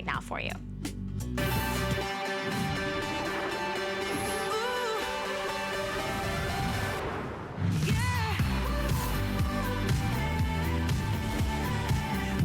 now for you.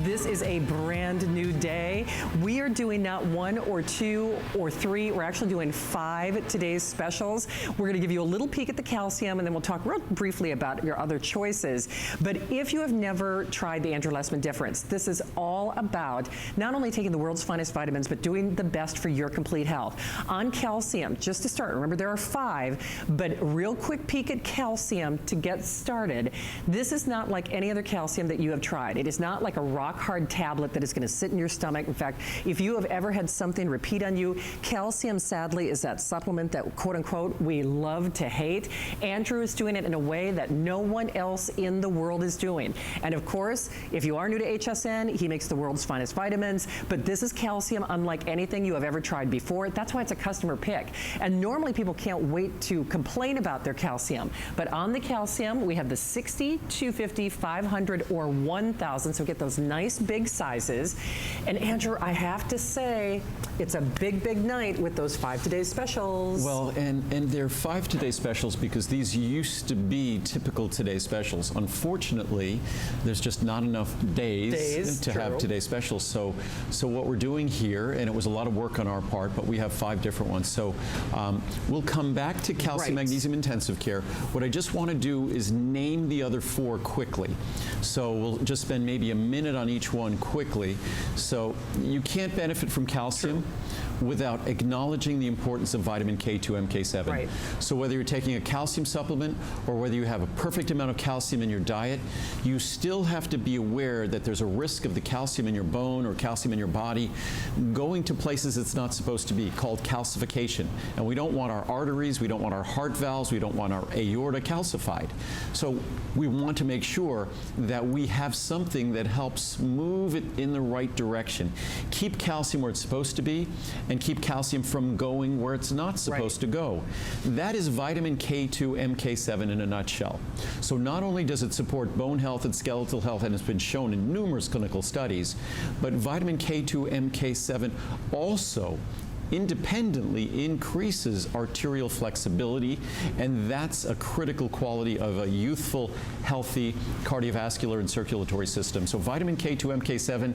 This is a brand new day. We are doing not 1 or 2 or 3, we're actually doing 5 today's specials. We're gonna give you a little peek at the calcium and then we'll talk real briefly about your other choices. But if you have never tried the Andrew Lessman difference, this is all about not only taking the world's finest vitamins, but doing the best for your complete health. On calcium, just to start, remember there are 5, but real quick peek at calcium to get started. This is not like any other calcium that you have tried. It is not like a rock hard tablet that is going to sit in your stomach. In fact, if you have ever had something repeat on you, calcium sadly is that supplement that quote unquote we love to hate. Andrew is doing it in a way that no one else in the world is doing. And of course, if you are new to HSN, he makes the world's finest vitamins, but this is calcium unlike anything you have ever tried before. That's why it's a customer pick. And normally people can't wait to complain about their calcium. But on the calcium, we have the 60, 250, 500, or 1,000. So get those nice big sizes. And Andrew, I have to say, it's a big, big night with those 5 today's specials. Well, and they're 5 today's specials because these used to be typical today's specials. Unfortunately, there's just not enough days to have today's specials. So what we're doing here, and it was a lot of work on our part, but we have 5 different ones. So we'll come back to calcium magnesium intensive care. What I just want to do is name the other 4 quickly. So we'll just spend maybe a minute on each one quickly. So you can't benefit from calcium without acknowledging the importance of vitamin K2, MK7. Right. So whether you're taking a calcium supplement or whether you have a perfect amount of calcium in your diet, you still have to be aware that there's a risk of the calcium in your bone or calcium in your body going to places it's not supposed to be, called calcification. And we don't want our arteries, we don't want our heart valves, we don't want our aorta calcified. So we want to make sure that we have something that helps move it in the right direction. Keep calcium where it's supposed to be and keep calcium from going where it's not supposed to go. That is vitamin K2, MK7 in a nutshell. So not only does it support bone health and skeletal health, and it's been shown in numerous clinical studies, but vitamin K2, MK7 also independently increases arterial flexibility, and that's a critical quality of a youthful, healthy cardiovascular and circulatory system. So vitamin K2, MK7,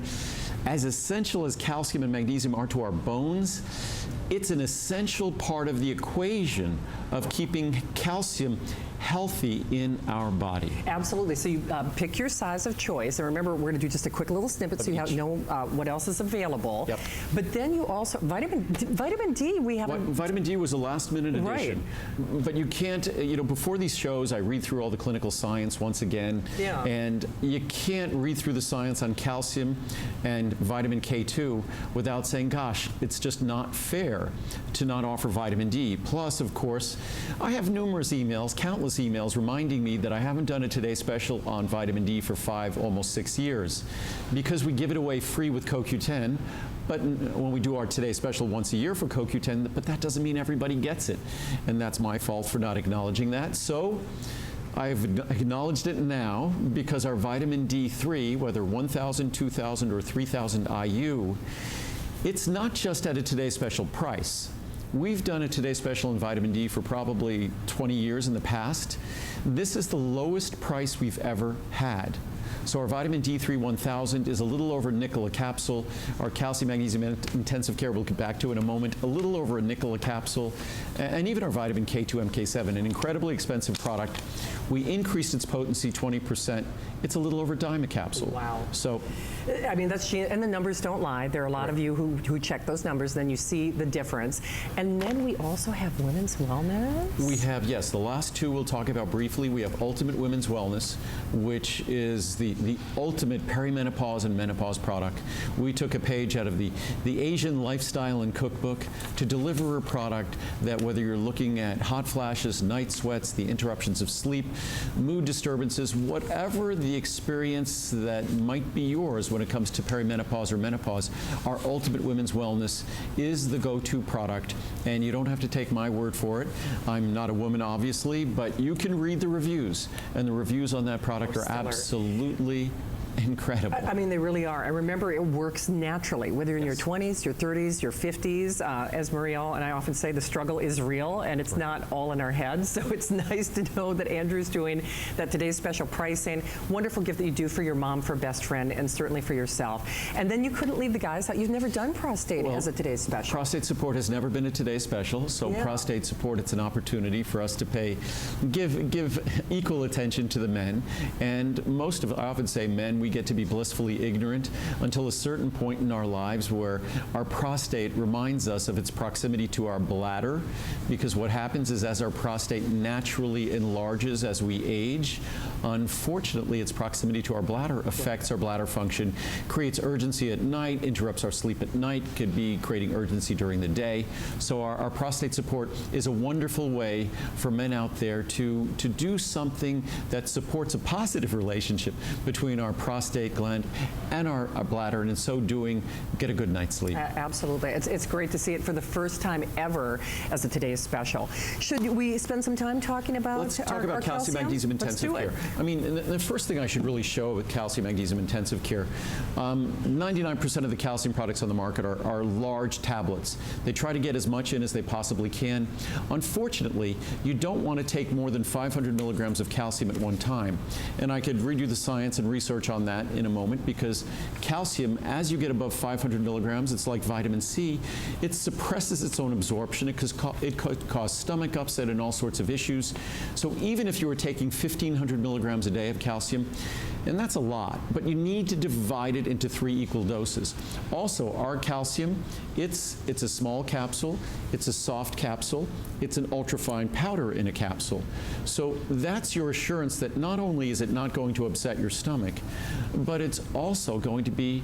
as essential as calcium and magnesium are to our bones, it's an essential part of the equation of keeping calcium healthy in our body. Absolutely. So you pick your size of choice, and remember, we're going to do just a quick little snippet so you know what else is available. Yep. But then you also vitamin D. We have vitamin D was a last-minute addition. Right. But you can't. You know, before these shows, I read through all the clinical science once again, and you can't read through the science on calcium and vitamin K2 without saying, "Gosh, it's just not fair to not offer vitamin D." Plus, of course, I have numerous emails, countless emails reminding me that I haven't done a Today Special on vitamin D for 5, almost 6 years, because we give it away free with CoQ10. But when we do our Today Special once a year for CoQ10, but that doesn't mean everybody gets it. And that's my fault for not acknowledging that. So I've acknowledged it now, because our vitamin D3, whether 1,000, 2,000, or 3,000 IU, it's not just at a Today Special price. We've done a Today Special in vitamin D for probably 20 years in the past. This is the lowest price we've ever had. So our vitamin D3 1000 is a little over $0.05 a capsule. Our calcium magnesium intensive care, we'll get back to in a moment, a little over $0.05 a capsule. And even our vitamin K2, MK7, an incredibly expensive product. We increased its potency 20%. It's a little over $0.10 a capsule. Wow. So, I mean, that's, and the numbers don't lie. There are a lot of you who check those numbers, then you see the difference. And then we also have women's wellness. We have, yes, the last 2 we'll talk about briefly. We have Ultimate Women's Wellness, which is the ultimate perimenopause and menopause product. We took a page out of the Asian lifestyle and cookbook to deliver a product that, whether you're looking at hot flashes, night sweats, the interruptions of sleep, mood disturbances, whatever the experience that might be yours when it comes to perimenopause or menopause, our Ultimate Women's Wellness is the go-to product, and you don't have to take my word for it. I'm not a woman, obviously, but you can read the reviews, and the reviews on that product are absolutely incredible. I mean, they really are. I remember it works naturally, whether you're in your 20s, your 30s, your 50s. As Marielle and I often say, the struggle is real, and it's not all in our heads. So it's nice to know that Andrew's doing that today's special pricing. Wonderful gift that you do for your mom, for best friend, and certainly for yourself. And then you couldn't leave the guys out. You've never done prostate as a today's special. Prostate support has never been a today's special. So prostate support, it's an opportunity for us to give equal attention to the men. And I often say men, we get to be blissfully ignorant until a certain point in our lives where our prostate reminds us of its proximity to our bladder, because what happens is as our prostate naturally enlarges as we age, unfortunately its proximity to our bladder affects our bladder function, creates urgency at night, interrupts our sleep at night, could be creating urgency during the day. So our prostate support is a wonderful way for men out there to do something that supports a positive relationship between our prostate gland and our bladder, and in so doing, get a good night's sleep. Absolutely. It's great to see it for the first time ever as a today's special. Should we spend some time talking about Let's talk about calcium magnesium intensive care. I mean, the first thing I should really show with calcium magnesium intensive care, 99% of the calcium products on the market are large tablets. They try to get as much in as they possibly can. Unfortunately, you don't want to take more than 500 milligrams of calcium at one time. And I could read you the science and research on that in a moment, because calcium, as you get above 500 milligrams, it's like vitamin C. It suppresses its own absorption. It could cause stomach upset and all sorts of issues. So even if you were taking 1,500 milligrams a day of calcium, and that's a lot, but you need to divide it into 3 equal doses. Also, our calcium, it's a small capsule, it's a soft capsule, it's an ultrafine powder in a capsule. So that's your assurance that not only is it not going to upset your stomach, but it's also going to be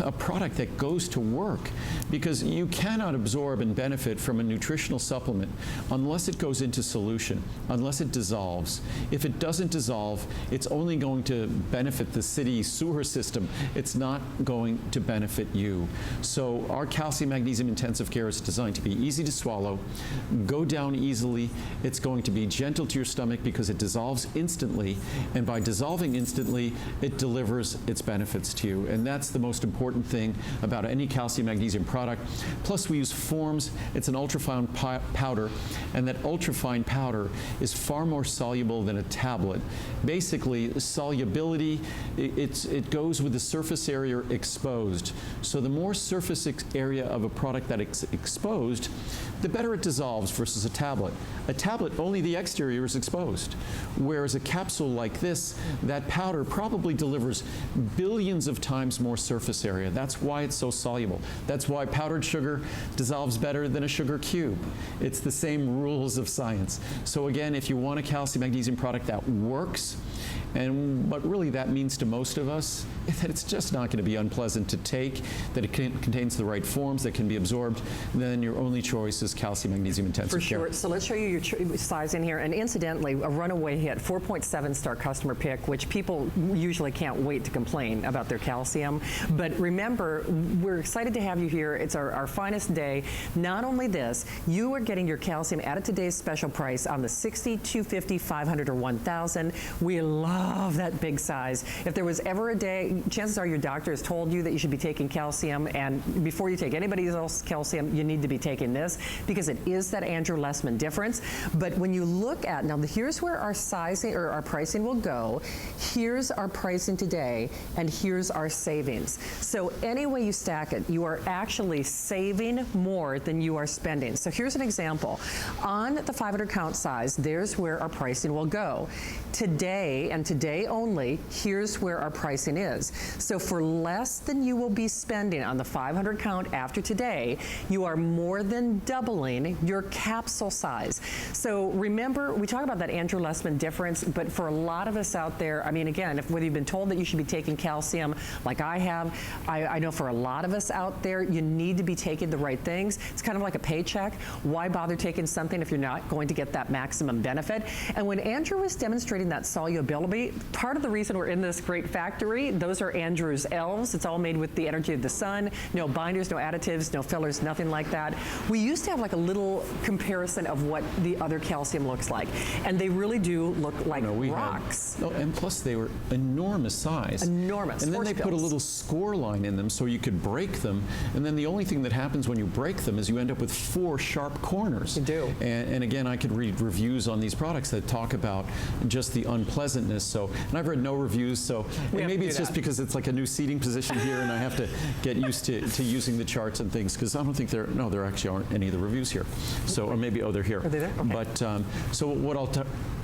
a product that goes to work, because you cannot absorb and benefit from a nutritional supplement unless it goes into solution, unless it dissolves. If it doesn't dissolve, it's only going to benefit the city sewer system. It's not going to benefit you. So our calcium magnesium intensive care is designed to be easy to swallow, go down easily. It's going to be gentle to your stomach because it dissolves instantly, and by dissolving instantly, it delivers its benefits to you. And that's the most important thing about any calcium magnesium product. Plus, we use forms. It's an ultrafine powder, and that ultrafine powder is far more soluble than a tablet. Basically, solubility, it goes with the surface area exposed. So the more surface area of a product that is exposed, the better it dissolves versus a tablet. A tablet, only the exterior is exposed. Whereas a capsule like this, that powder probably delivers billions of times more surface area. That's why it's so soluble. That's why powdered sugar dissolves better than a sugar cube. It's the same rules of science. So again, if you want a calcium magnesium product that works, and what really that means to most of us is that it's just not going to be unpleasant to take, that it contains the right forms that can be absorbed, then your only choice is calcium magnesium intensive care. For sure. So let's show you your size in here. And incidentally, a runaway hit, 4.7-star customer pick, which people usually can't wait to complain about their calcium. But remember, we're excited to have you here. It's our finest day. Not only this, you are getting your calcium at today's special price on the 60, 250, 500, or 1,000. We love that big size. If there was ever a day, chances are your doctor has told you that you should be taking calcium, and before you take anybody else's calcium, you need to be taking this, because it is that Andrew Lessman difference. But when you look at, now here's where our sizing or our pricing will go. Here's our pricing today, and here's our savings. So any way you stack it, you are actually saving more than you are spending. So here's an example. On the 500 count size, there's where our pricing will go. Today, and today only, here's where our pricing is. So for less than you will be spending on the 500 count after today, you are more than doubling your capsule size. So remember, we talk about that Andrew Lessman difference, but for a lot of us out there, I mean, again, whether you've been told that you should be taking calcium like I have, I know for a lot of us out there, you need to be taking the right things. It's kind of like a paycheck. Why bother taking something if you're not going to get that maximum benefit? And when Andrew was demonstrating that solubility, part of the reason we're in this great factory, those are Andrew's elves. It's all made with the energy of the sun. No binders, no additives, no fillers, nothing like that. We used to have like a little comparison of what the other calcium looks like, and they really do look like rocks. And plus they were enormous size. Enormous. And then they put a little score line in them so you could break them, and then the only thing that happens when you break them is you end up with 4 sharp corners. You do. And again, I could read reviews on these products that talk about just the unpleasantness. So, and I've read no reviews, so maybe it's just because it's like a new seating position here and I have to get used to using the charts and things, because I don't think there actually aren't any of the reviews here. So, or maybe, they're here. Are they there? Okay. But, so what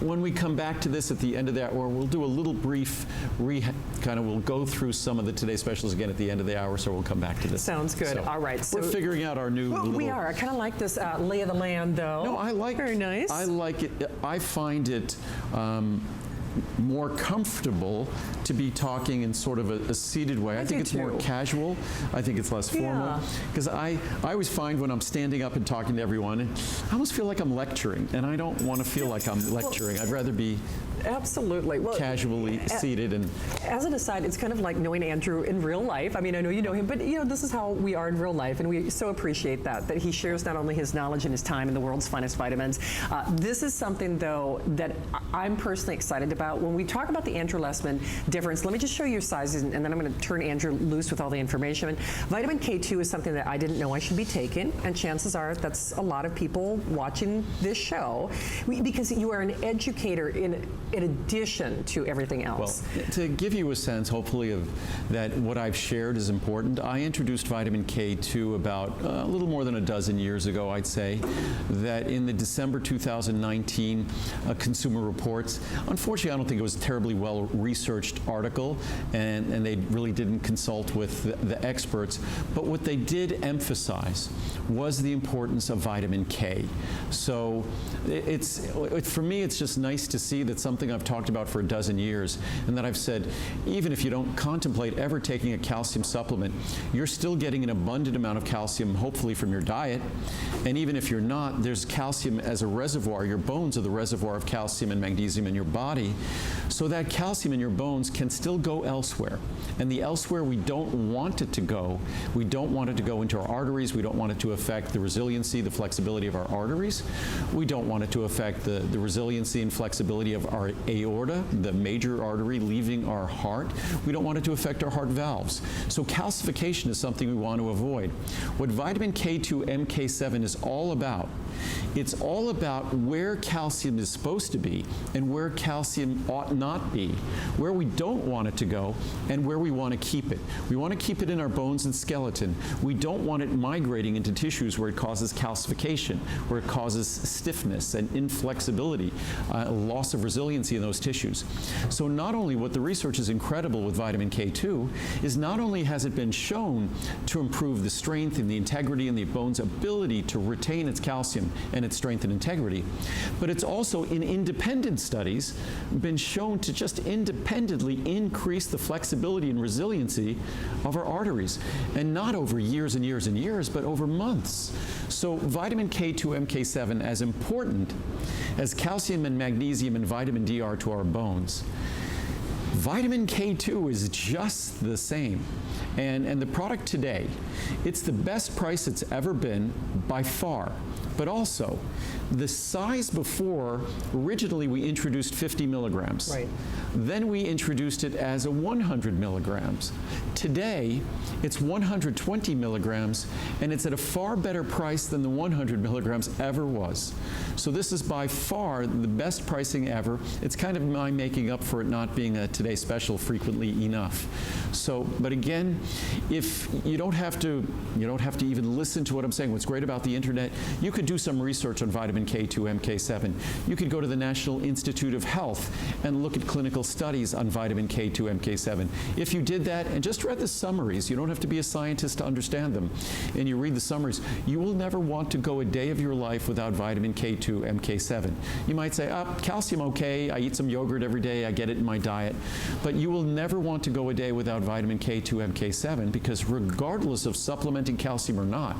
when we come back to this at the end of the hour, we'll do a little brief we'll go through some of the Today Specials again at the end of the hour, so we'll come back to this. Sounds good. So all right. So we're figuring out our new little... We are. I kind of like this lay of the land, though. No, I like... Very nice. I like it. I find it more comfortable to be talking in sort of a seated way. I think it's more casual. I think it's less formal. Because I always find when I'm standing up and talking to everyone, I almost feel like I'm lecturing, and I don't want to feel like I'm lecturing. I'd rather be absolutely casually seated. And as an aside, it's kind of like knowing Andrew in real life. I mean, I know you know him, but this is how we are in real life, and we so appreciate that he shares not only his knowledge and his time in the world's finest vitamins. This is something, though, that I'm personally excited about. When we talk about the Andrew Lessman difference, let me just show you your sizes, and then I'm going to turn Andrew loose with all the information. Vitamin K2 is something that I didn't know I should be taking, and chances are that's a lot of people watching this show, because you are an educator in addition to everything else. Well, to give you a sense, hopefully, of that what I've shared is important, I introduced vitamin K2 about a little more than a dozen years ago, I'd say, that in the December 2019 Consumer Reports, unfortunately, I don't think it was a terribly well-researched article, and they really didn't consult with the experts, but what they did emphasize was the importance of vitamin K. So for me, it's just nice to see that something I've talked about for a dozen years, and that I've said, even if you don't contemplate ever taking a calcium supplement, you're still getting an abundant amount of calcium, hopefully from your diet. And even if you're not, there's calcium as a reservoir. Your bones are the reservoir of calcium and magnesium in your body. So that calcium in your bones can still go elsewhere. And the elsewhere we don't want it to go, we don't want it to go into our arteries. We don't want it to affect the resiliency, the flexibility of our arteries. We don't want it to affect the resiliency and flexibility of our aorta, the major artery leaving our heart. We don't want it to affect our heart valves. So calcification is something we want to avoid. What vitamin K2 MK7 is all about, it's all about where calcium is supposed to be and where calcium ought not be, where we don't want it to go and where we want to keep it. We want to keep it in our bones and skeleton. We don't want it migrating into tissues where it causes calcification, where it causes stiffness and inflexibility, loss of resiliency in those tissues. So not only what the research is incredible with vitamin K2 is not only has it been shown to improve the strength and the integrity and the bone's ability to retain its calcium and its strength and integrity, but it's also in independent studies been shown to just independently increase the flexibility and resiliency of our arteries, and not over years and years and years, but over months. So vitamin K2 MK7, as important as calcium and magnesium and vitamin D are to our bones, vitamin K2 is just the same. And the product today, it's the best price it's ever been by far. But also, the size before, originally we introduced 50 milligrams. Right. Then we introduced it as a 100 milligrams. Today, it's 120 milligrams, and it's at a far better price than the 100 milligrams ever was. So this is by far the best pricing ever. It's kind of my making up for it not being a Today Special frequently enough. So, but again, if you don't have to even listen to what I'm saying. What's great about the internet, you could do some research on vitamin K2 MK7. You could go to the National Institute of Health and look at clinical studies on vitamin K2 MK7. If you did that and just read the summaries, you don't have to be a scientist to understand them, and you read the summaries, you will never want to go a day of your life without vitamin K2 MK7. You might say, calcium okay, I eat some yogurt every day, I get it in my diet, but you will never want to go a day without vitamin K2 MK7. MK7 because regardless of supplementing calcium or not,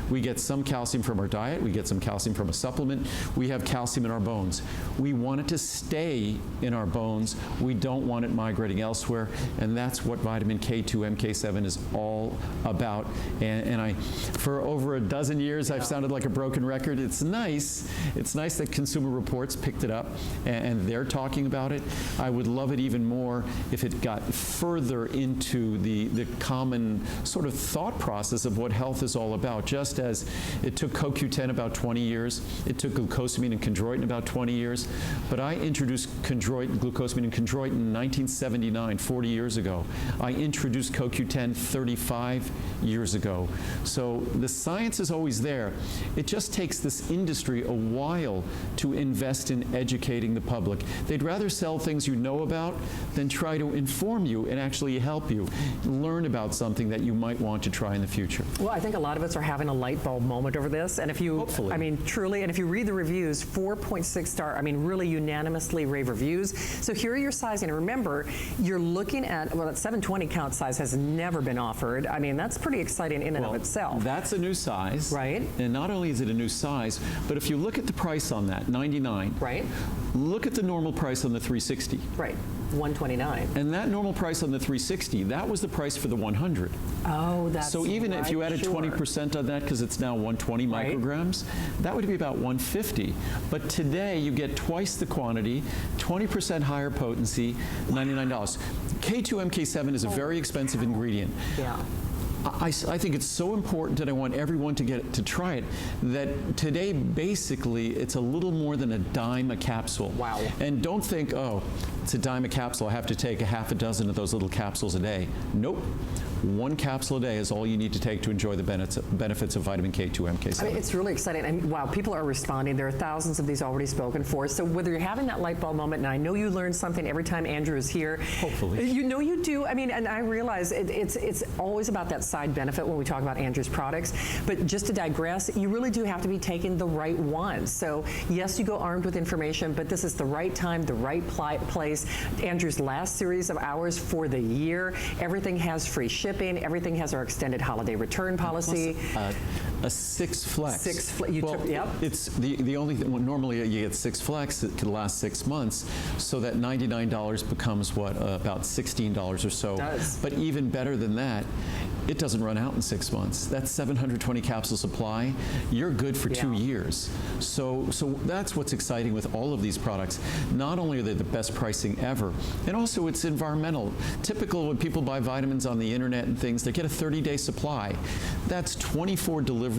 we get some calcium from our diet, we get some calcium from a supplement, we have calcium in our bones. We want it to stay in our bones. We don't want it migrating elsewhere, and that's what vitamin K2 MK7 is all about. And for over a dozen years, I've sounded like a broken record. It's nice that Consumer Reports picked it up and they're talking about it. I would love it even more if it got further into the common sort of thought process of what health is all about. Just as it took CoQ10 about 20 years, it took glucosamine and chondroitin about 20 years, but I introduced glucosamine and chondroitin in 1979, 40 years ago. I introduced CoQ10 35 years ago. So the science is always there. It just takes this industry a while to invest in educating the public. They'd rather sell things you know about than try to inform you and actually help you learn about something that you might want to try in the future. Well, I think a lot of us are having a light bulb moment over this, and if you, hopefully, I mean, truly, and if you read the reviews, 4.6 star, I mean, really unanimously rave reviews. So here are your sizing, and remember, you're looking at, well, that 720 count size has never been offered. I mean, that's pretty exciting in and of itself. That's a new size. Right. And not only is it a new size, but if you look at the price on that, $99. Right. Look at the normal price on the 360. Right. $129. And that normal price on the 360, that was the price for the 100. Oh, that's so even if you added 20% on that, because it's now 120 micrograms, that would be about 150. But today you get twice the quantity, 20% higher potency, $99. K2 MK7 is a very expensive ingredient. Yeah. I think it's so important that I want everyone to try it, that today basically it's a little more than a dime a capsule. Wow. And don't think, oh, it's a dime a capsule, I have to take a half a dozen of those little capsules a day. Nope. One capsule a day is all you need to take to enjoy the benefits of vitamin K2 MK7. I mean, it's really exciting. And wow, people are responding. There are thousands of these already spoken for. So whether you're having that light bulb moment, and I know you learn something every time Andrew is here. Hopefully. You know you do. I mean, and I realize it's always about that side benefit when we talk about Andrew's products. But just to digress, you really do have to be taking the right ones. So yes, you go armed with information, but this is the right time, the right place. Andrew's last series of hours for the year. Everything has free shipping. Everything has our extended holiday return policy. Plus, a 6 flex. Yep. It's the only thing. Well, normally you get 6 flex. It could last 6 months, so that $99 becomes what, about $16 or so. It does. But even better than that, it doesn't run out in 6 months. That's 720 capsule supply. You're good for 2 years. So that's what's exciting with all of these products. Not only are they the best pricing ever, and also it's environmental. Typical when people buy vitamins on the internet and things, they get a 30-day supply. That's 24 deliveries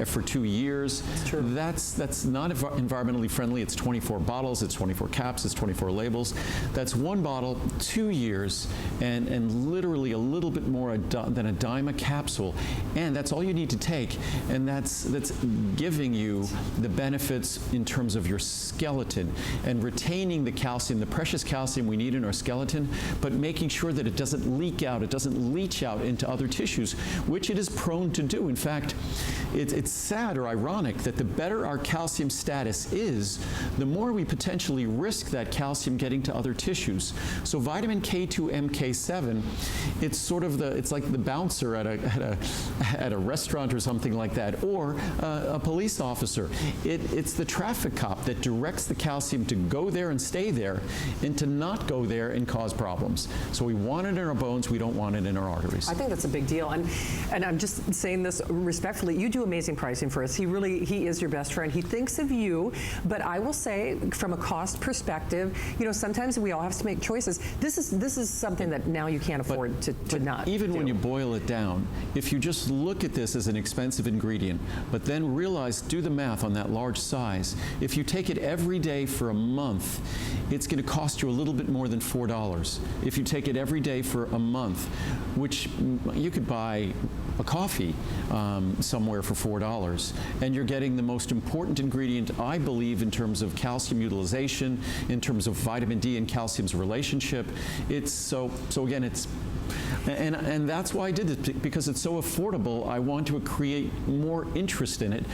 for 2 years. That's true. That's not environmentally friendly. It's 24 bottles, it's 24 caps, it's 24 labels. That's one bottle, 2 years, and literally a little bit more than a dime a capsule, and that's all you need to take, and that's giving you the benefits in terms of your skeleton and retaining the calcium, the precious calcium we need in our skeleton, but making sure that it doesn't leak out, it doesn't leach out into other tissues, which it is prone to do. In fact, it's sad or ironic that the better our calcium status is, the more we potentially risk that calcium getting to other tissues. So vitamin K2 MK7, it's like the bouncer at a restaurant or something like that, or a police officer. It's the traffic cop that directs the calcium to go there and stay there, and to not go there and cause problems. So we want it in our bones, we don't want it in our arteries. I think that's a big deal, and I'm just saying this respectfully. You do amazing pricing for us. He is your best friend. He thinks of you, but I will say, from a cost perspective, sometimes we all have to make choices. This is something that now you can't afford to not. Even when you boil it down, if you just look at this as an expensive ingredient, but then realize, do the math on that large size, if you take it every day for a month, it's going to cost you a little bit more than $4. If you take it every day for a month, which you could buy a coffee somewhere for $4, and you're getting the most important ingredient, I believe, in terms of calcium utilization, in terms of vitamin D and calcium's relationship. It's so again, it's And that's why I did this, because it's so affordable. I want to create more interest in it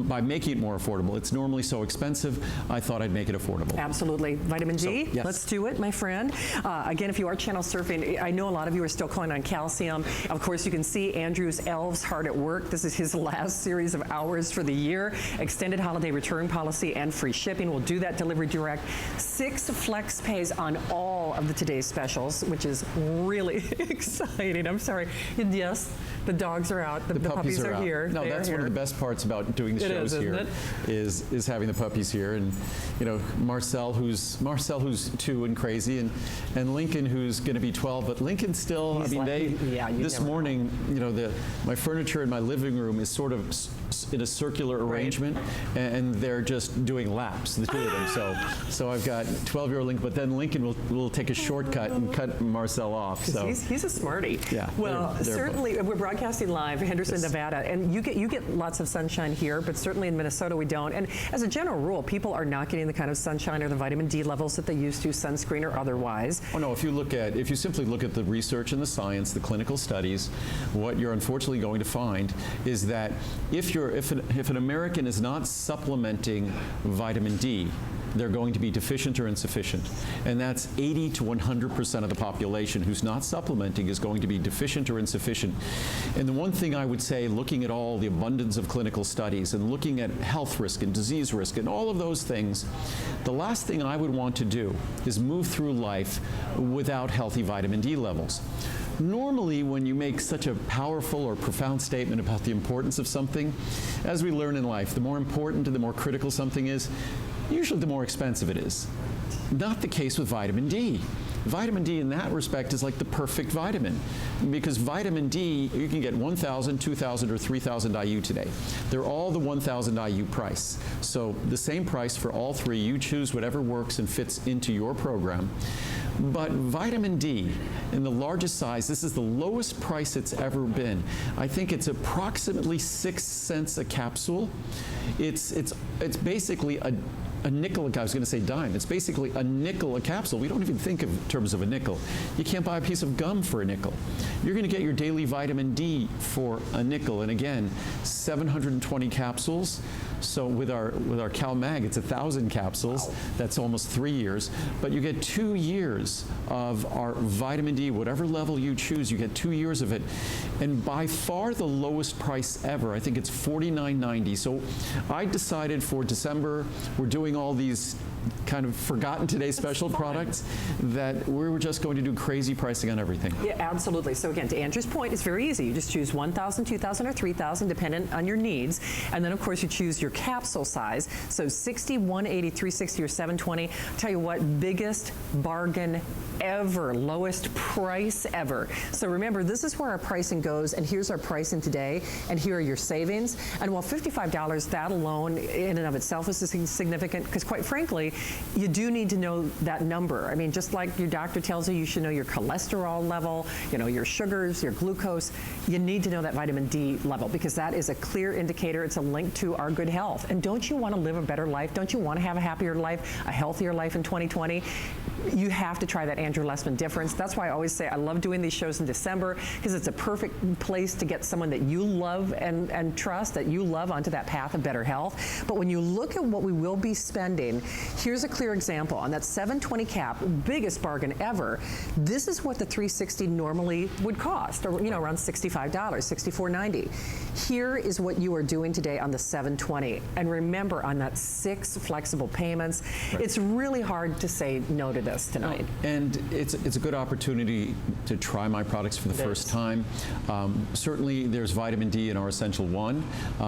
by making it more affordable. It's normally so expensive. I thought I'd make it affordable. Absolutely. Vitamin D, yes. Let's do it, my friend. Again, if you are channel surfing, I know a lot of you are still calling on calcium. Of course, you can see Andrew's elves hard at work. This is his last series of hours for the year. Extended holiday return policy and free shipping. We'll do that delivery direct. 6 flex pays on all of the today's specials, which is really exciting. I'm sorry. And yes, the dogs are out. The puppies are here. No, that's one of the best parts about doing the shows here is having the puppies here. And you know, Marcel who's 2 and crazy, and Lincoln who's going to be 12. But Lincoln still, this morning, you know, my furniture in my living room is sort of in a circular arrangement, and they're just doing laps, the 2 of them. So I've got 12-year-old Lincoln, but then Lincoln will take a shortcut and cut Marcel off. So he's a smarty. Yeah. Well, certainly we're broadcasting live, Henderson, Nevada, and you get lots of sunshine here, but certainly in Minnesota we don't. And as a general rule, people are not getting the kind of sunshine or the vitamin D levels that they used to, sunscreen or otherwise. Oh no, if you simply look at the research and the science, the clinical studies, what you're unfortunately going to find is that if an American is not supplementing vitamin D, they're going to be deficient or insufficient. And that's 80 to 100% of the population who's not supplementing is going to be deficient or insufficient. And the one thing I would say, looking at all the abundance of clinical studies and looking at health risk and disease risk and all of those things, the last thing I would want to do is move through life without healthy vitamin D levels. Normally, when you make such a powerful or profound statement about the importance of something, as we learn in life, the more important and the more critical something is, usually the more expensive it is. Not the case with vitamin D. Vitamin D in that respect is like the perfect vitamin, because vitamin D, you can get 1,000, 2,000, or 3,000 IU today. They're all the 1,000 IU price. So the same price for all 3. You choose whatever works and fits into your program. But vitamin D, in the largest size, this is the lowest price it's ever been. I think it's approximately 6 cents a capsule. It's basically a nickel, I was going to say dime. It's basically a nickel a capsule. We don't even think in terms of a nickel. You can't buy a piece of gum for a nickel. You're going to get your daily vitamin D for a nickel. And again, 720 capsules. So with our CalMag, it's 1,000 capsules. Wow. That's almost 3 years. But you get 2 years of our vitamin D, whatever level you choose, you get 2 years of it. And by far the lowest price ever. I think it's $49.90. So I decided for December, we're doing all these kind of forgotten today special products that we were just going to do crazy pricing on everything. Yeah, absolutely. So again, to Andrew's point, it's very easy. You just choose 1,000, 2,000, or 3,000, dependent on your needs. And then, of course, you choose your capsule size. So 60, 180, 360, or 720. Tell you what, biggest bargain ever, lowest price ever. So remember, this is where our pricing goes, and here's our pricing today, and here are your savings. And while $55, that alone in and of itself is significant, because quite frankly, you do need to know that number. I mean, just like your doctor tells you, you should know your cholesterol level, you know, your sugars, your glucose. You need to know that vitamin D level, because that is a clear indicator. It's a link to our good health. And don't you want to live a better life? Don't you want to have a happier life, a healthier life in 2020? You have to try that Andrew Lessman difference. That's why I always say I love doing these shows in December, because it's a perfect place to get someone that you love and trust, that you love, onto that path of better health. But when you look at what we will be spending, here's a clear example. On that 720 cap, biggest bargain ever, this is what the 360 normally would cost, or around $65, $64.90. Here is what you are doing today on the 720. And remember, on that 6 flexible payments, it's really hard to say no to this tonight. And it's a good opportunity to try my products for the first time. Certainly there's vitamin D in our Essential 1.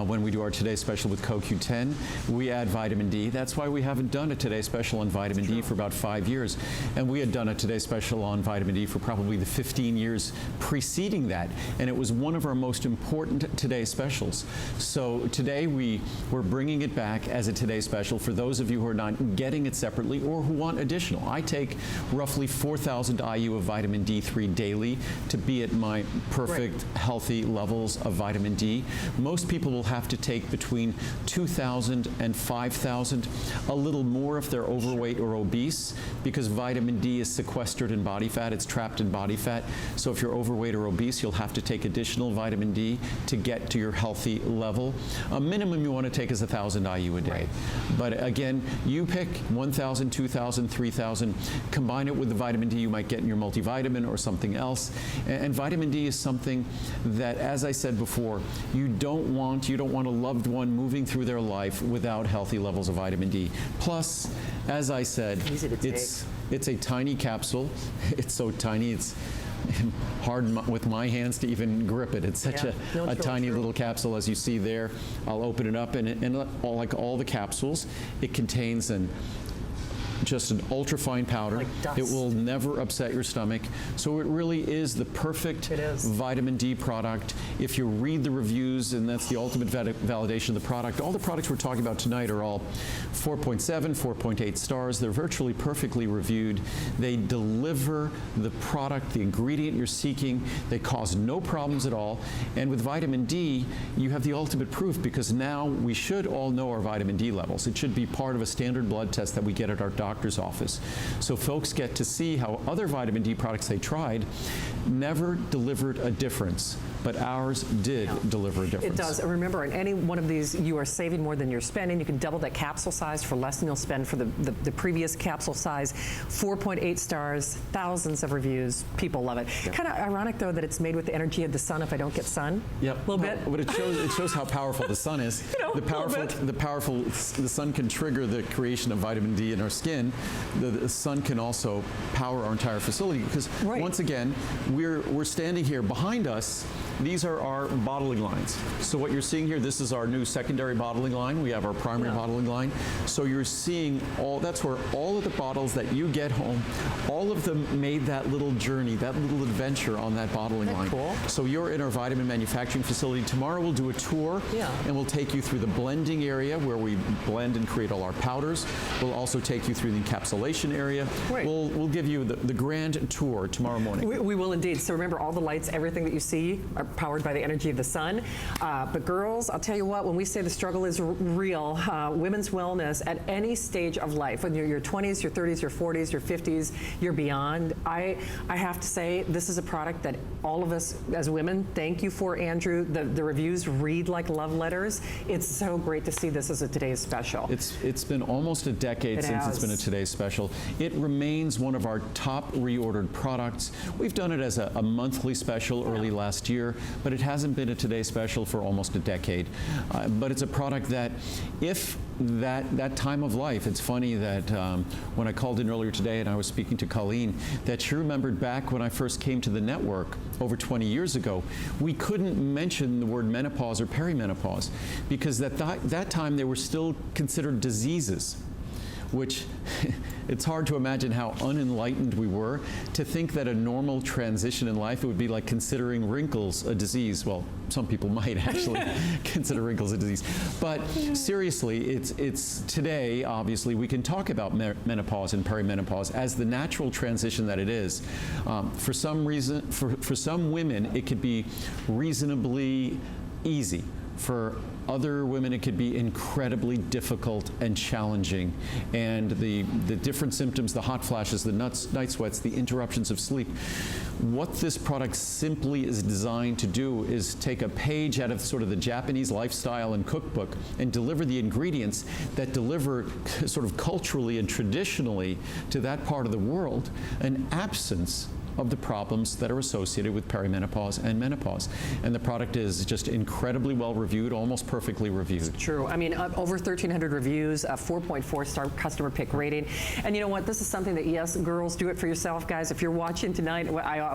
When we do our Today Special with CoQ10, we add vitamin D. That's why we haven't done a Today Special on vitamin D for about 5 years. And we had done a Today Special on vitamin D for probably the 15 years preceding that. And it was one of our most important Today Specials. So today we're bringing it back as a Today Special for those of you who are not getting it separately or who want additional. I take roughly 4,000 IU of vitamin D3 daily to be at my perfect healthy levels of vitamin D. Most people will have to take between 2,000 and 5,000, a little more if they're overweight or obese, because vitamin D is sequestered in body fat. It's trapped in body fat. So if you're overweight or obese, you'll have to take additional vitamin D to get to your healthy level. A minimum you want to take is 1,000 IU a day. But again, you pick 1,000, 2,000, 3,000, combine it with the vitamin D you might get in your multivitamin or something else. And vitamin D is something that, as I said before, you don't want a loved one moving through their life without healthy levels of vitamin D. Plus, as I said, it's a tiny capsule. It's so tiny, it's hard with my hands to even grip it. It's such a tiny little capsule, as you see there. I'll open it up, and like all the capsules, it contains just an ultra-fine powder. Like dust. It will never upset your stomach. So it really is the perfect vitamin D product. If you read the reviews, and that's the ultimate validation of the product, all the products we're talking about tonight are all 4.7, 4.8 stars. They're virtually perfectly reviewed. They deliver the product, the ingredient you're seeking. They cause no problems at all. And with vitamin D, you have the ultimate proof, because now we should all know our vitamin D levels. It should be part of a standard blood test that we get at our doctor's office. So folks get to see how other vitamin D products they tried never delivered a difference, but ours did deliver a difference. It does. And remember, in any one of these, you are saving more than you're spending. You can double that capsule size for less than you'll spend for the previous capsule size. 4.8 stars, thousands of reviews. People love it. Kind of ironic, though, that it's made with the energy of the sun if I don't get sun. Yep. A little bit. But it shows how powerful the sun is. The sun can trigger the creation of vitamin D in our skin. The sun can also power our entire facility, because once again, we're standing here behind us. These are our bottling lines. So what you're seeing here, this is our new secondary bottling line. We have our primary bottling line. So you're seeing that's where all of the bottles that you get home, all of them made that little journey, that little adventure on that bottling line. Cool. So you're in our vitamin manufacturing facility. Tomorrow we'll do a tour, and we'll take you through the blending area where we blend and create all our powders. We'll also take you through the encapsulation area. We'll give you the grand tour tomorrow morning. We will indeed. So remember, all the lights, everything that you see are powered by the energy of the sun. But girls, I'll tell you what, when we say the struggle is real, women's wellness at any stage of life, when you're your 20s, your 30s, your 40s, your 50s, you're beyond, I have to say, this is a product that all of us as women, thank you for, Andrew. The reviews read like love letters. It's so great to see this as a Today's Special. It's been almost a decade since it's been a Today's Special. It remains one of our top reordered products. We've done it as a monthly special early last year, but it hasn't been a Today's Special for almost a decade. But it's a product that, if that time of life, it's funny that when I called in earlier today and I was speaking to Colleen, that she remembered back when I first came to the network over 20 years ago, we couldn't mention the word menopause or perimenopause, because at that time they were still considered diseases, which it's hard to imagine how unenlightened we were to think that a normal transition in life, it would be like considering wrinkles a disease. Well, some people might actually consider wrinkles a disease. But seriously, it's today, obviously, we can talk about menopause and perimenopause as the natural transition that it is. For some reason, for some women, it could be reasonably easy. For other women, it could be incredibly difficult and challenging. And the different symptoms, the hot flashes, the night sweats, the interruptions of sleep. What this product simply is designed to do is take a page out of sort of the Japanese lifestyle and cookbook and deliver the ingredients that deliver sort of culturally and traditionally to that part of the world an absence of the problems that are associated with perimenopause and menopause. And the product is just incredibly well reviewed, almost perfectly reviewed. True. I mean, over 1,300 reviews, a 4.4 star customer pick rating. And you know what? This is something that, yes, girls, do it for yourself, guys. If you're watching tonight,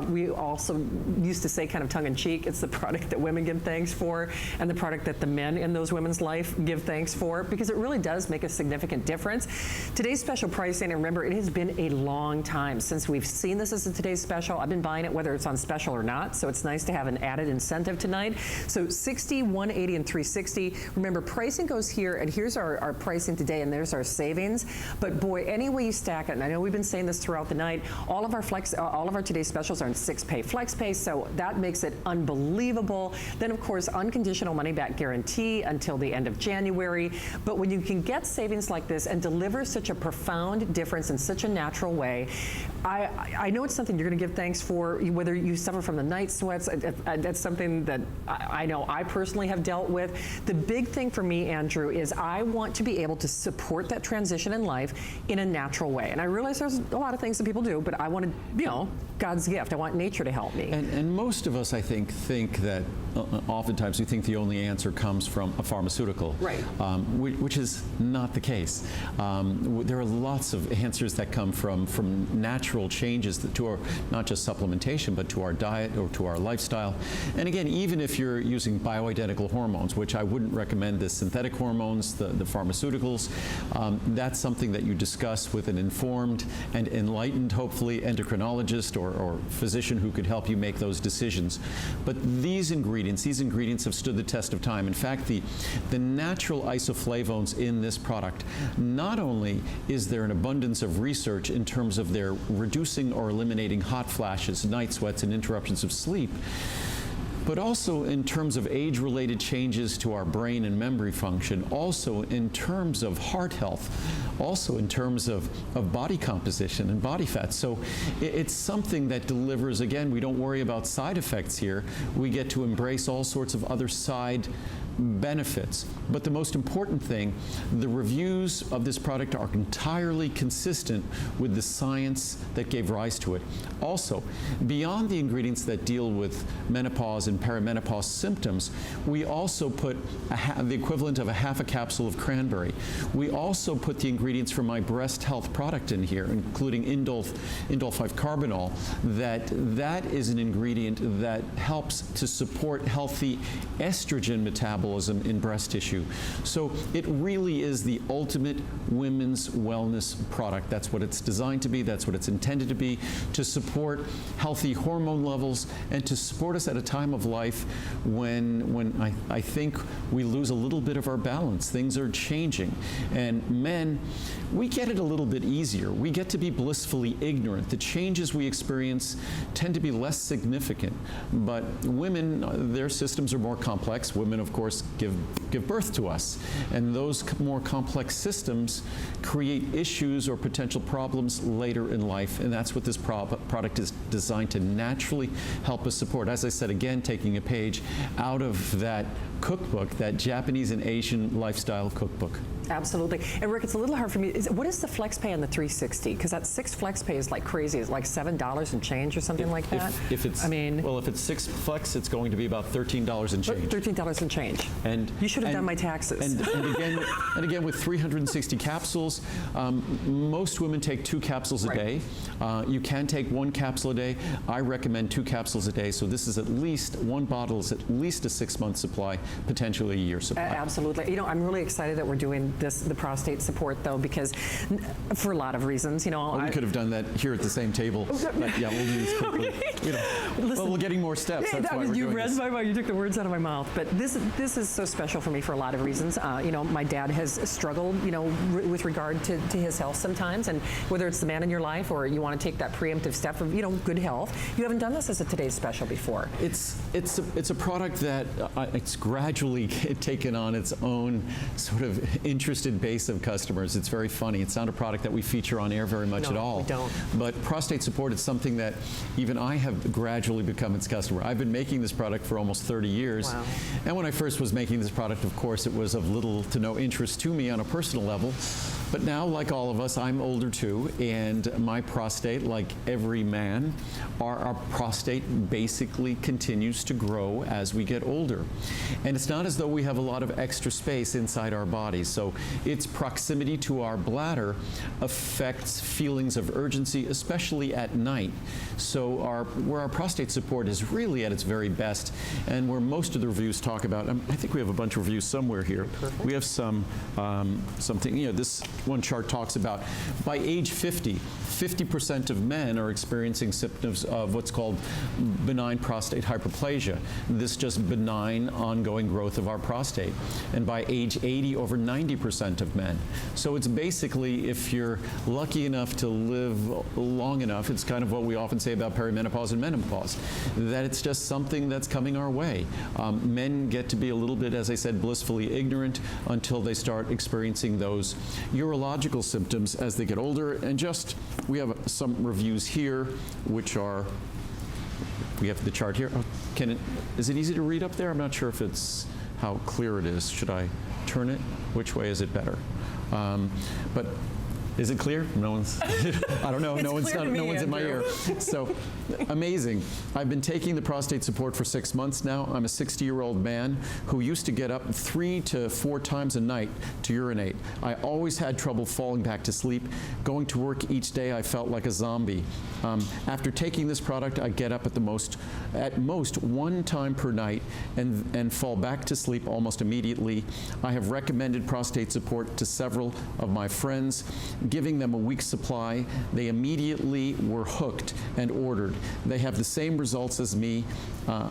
we also used to say, kind of tongue-in-cheek, it's the product that women give thanks for, and the product that the men in those women's life give thanks for, because it really does make a significant difference. Today's special pricing, and remember, it has been a long time since we've seen this as a Today's special. I've been buying it whether it's on special or not, so it's nice to have an added incentive tonight. So 60, 180, and 360. Remember, pricing goes here, and here's our pricing today, and there's our savings. But boy, any way you stack it, and I know we've been saying this throughout the night, all of our today's specials are in 6-pay flex pay, so that makes it unbelievable. Then of course, unconditional money back guarantee until the end of January. But when you can get savings like this and deliver such a profound difference in such a natural way, I know it's something you're going to give thanks for, whether you suffer from the night sweats. That's something that I know I personally have dealt with. The big thing for me, Andrew, is I want to be able to support that transition in life in a natural way. And I realize there's a lot of things that people do, but I want to, God's gift. I want nature to help me. And most of us, I think that oftentimes we think the only answer comes from a pharmaceutical, right? Which is not the case. There are lots of answers that come from natural changes to our, not just supplementation, but to our diet or to our lifestyle. And again, even if you're using bioidentical hormones, which I wouldn't recommend the synthetic hormones, the pharmaceuticals, that's something that you discuss with an informed and enlightened, hopefully, endocrinologist or physician who could help you make those decisions. But these ingredients have stood the test of time. In fact, the natural isoflavones in this product, not only is there an abundance of research in terms of their reducing or eliminating hot flashes, night sweats, and interruptions of sleep, but also in terms of age-related changes to our brain and memory function, also in terms of heart health, also in terms of body composition and body fat. So it's something that delivers, again, we don't worry about side effects here. We get to embrace all sorts of other side benefits. But the most important thing, the reviews of this product are entirely consistent with the science that gave rise to it. Also, beyond the ingredients that deal with menopause and perimenopause symptoms, we also put the equivalent of a half a capsule of cranberry. We also put the ingredients from my breast health product in here, including indole 5-carbinol. That is an ingredient that helps to support healthy estrogen metabolism in breast tissue. So it really is the ultimate women's wellness product. That's what it's designed to be. That's what it's intended to be, to support healthy hormone levels and to support us at a time of life when I think we lose a little bit of our balance. Things are changing. And men, we get it a little bit easier. We get to be blissfully ignorant. The changes we experience tend to be less significant. But women, their systems are more complex. Women, of course, give birth to us. And those more complex systems create issues or potential problems later in life. And that's what this product is designed to naturally help us support. As I said, again, taking a page out of that cookbook, that Japanese and Asian lifestyle cookbook. Absolutely. And Rick, it's a little hard for me. What is the flex pay on the 360? Because that 6 flex pay is like crazy. It's like $7 and change or something like that. If it's, well, if it's 6 flex, it's going to be about $13 and change. $13 and change. And you should have done my taxes. And again, with 360 capsules, most women take 2 capsules a day. You can take 1 capsule a day. I recommend 2 capsules a day. So this is at least, 1 bottle is at least a 6-month supply, potentially a year supply. Absolutely. I'm really excited that we're doing the prostate support, though, because for a lot of reasons, Well, we could have done that here at the same table, but yeah, we'll do this quickly. Listen, well, we're getting more steps. That's why we're doing this. You read my mind. You took the words out of my mouth. But this is so special for me for a lot of reasons. My dad has struggled, with regard to his health sometimes, and whether it's the man in your life or you want to take that preemptive step of good health, you haven't done this as a Today's Special before. It's a product that it's gradually taken on its own sort of interested base of customers. It's very funny. It's not a product that we feature on air very much at all. We don't. But prostate support is something that even I have gradually become its customer. I've been making this product for almost 30 years. Wow. And when I first was making this product, of course, it was of little to no interest to me on a personal level. But now, like all of us, I'm older too, and my prostate, like every man, our prostate basically continues to grow as we get older. And it's not as though we have a lot of extra space inside our bodies. So its proximity to our bladder affects feelings of urgency, especially at night. So where our prostate support is really at its very best, and where most of the reviews talk about, I think we have a bunch of reviews somewhere here. Perfect. We have something, one chart talks about, by age 50, 50% of men are experiencing symptoms of what's called benign prostate hyperplasia. This just benign ongoing growth of our prostate. And by age 80, over 90% of men. So it's basically, if you're lucky enough to live long enough, it's kind of what we often say about perimenopause and menopause, that it's just something that's coming our way. Men get to be a little bit, as I said, blissfully ignorant until they start experiencing those urological symptoms as they get older. And just, we have some reviews here, which are, we have the chart here. Oh, is it easy to read up there? I'm not sure if it's how clear it is. Should I turn it? Which way is it better? But is it clear? No one's, I don't know, no one's in my ear. So, amazing. I've been taking the prostate support for 6 months now. I'm a 60-year-old man who used to get up 3 to 4 times a night to urinate. I always had trouble falling back to sleep. Going to work each day, I felt like a zombie. After taking this product, I get up at most 1 time per night and fall back to sleep almost immediately. I have recommended prostate support to several of my friends, giving them a week's supply. They immediately were hooked and ordered. They have the same results as me.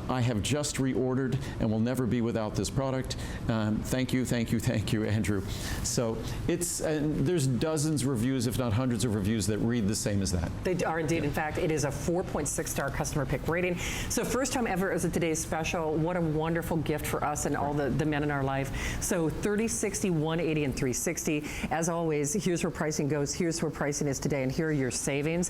I have just reordered and will never be without this product. Thank you, thank you, thank you, Andrew. So there's dozens of reviews, if not hundreds of reviews that read the same as that. They are indeed. In fact, it is a 4.6-star customer pick rating. So first time ever is a today's special. What a wonderful gift for us and all the men in our life. So 30, 60, 180, and 360. As always, here's where pricing goes, here's where pricing is today, and here are your savings.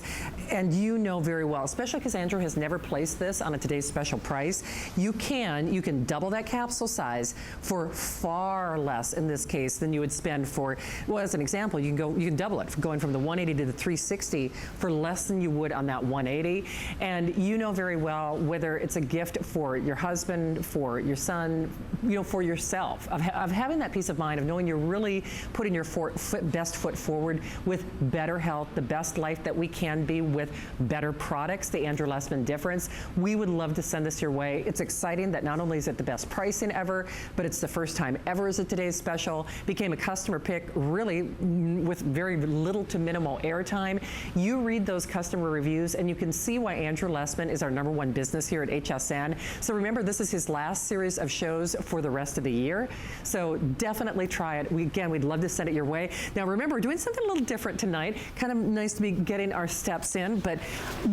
And you know very well, especially because Andrew has never placed this on a today's special price, you can double that capsule size for far less in this case than you would spend for, well, as an example, you can double it, going from the 180 to the 360 for less than you would on that 180. And you know very well whether it's a gift for your husband, for your son, for yourself, of having that peace of mind, of knowing you're really putting your best foot forward with better health, the best life that we can be with better products, the Andrew Lessman difference. We would love to send this your way. It's exciting that not only is it the best pricing ever, but it's the first time ever is a today's special. Became a customer pick really with very little to minimal airtime. You read those customer reviews and you can see why Andrew Lessman is our #1 business here at HSN. So remember, this is his last series of shows for the rest of the year. So definitely try it. We'd love to send it your way. Now remember, we're doing something a little different tonight. Kind of nice to be getting our steps in, but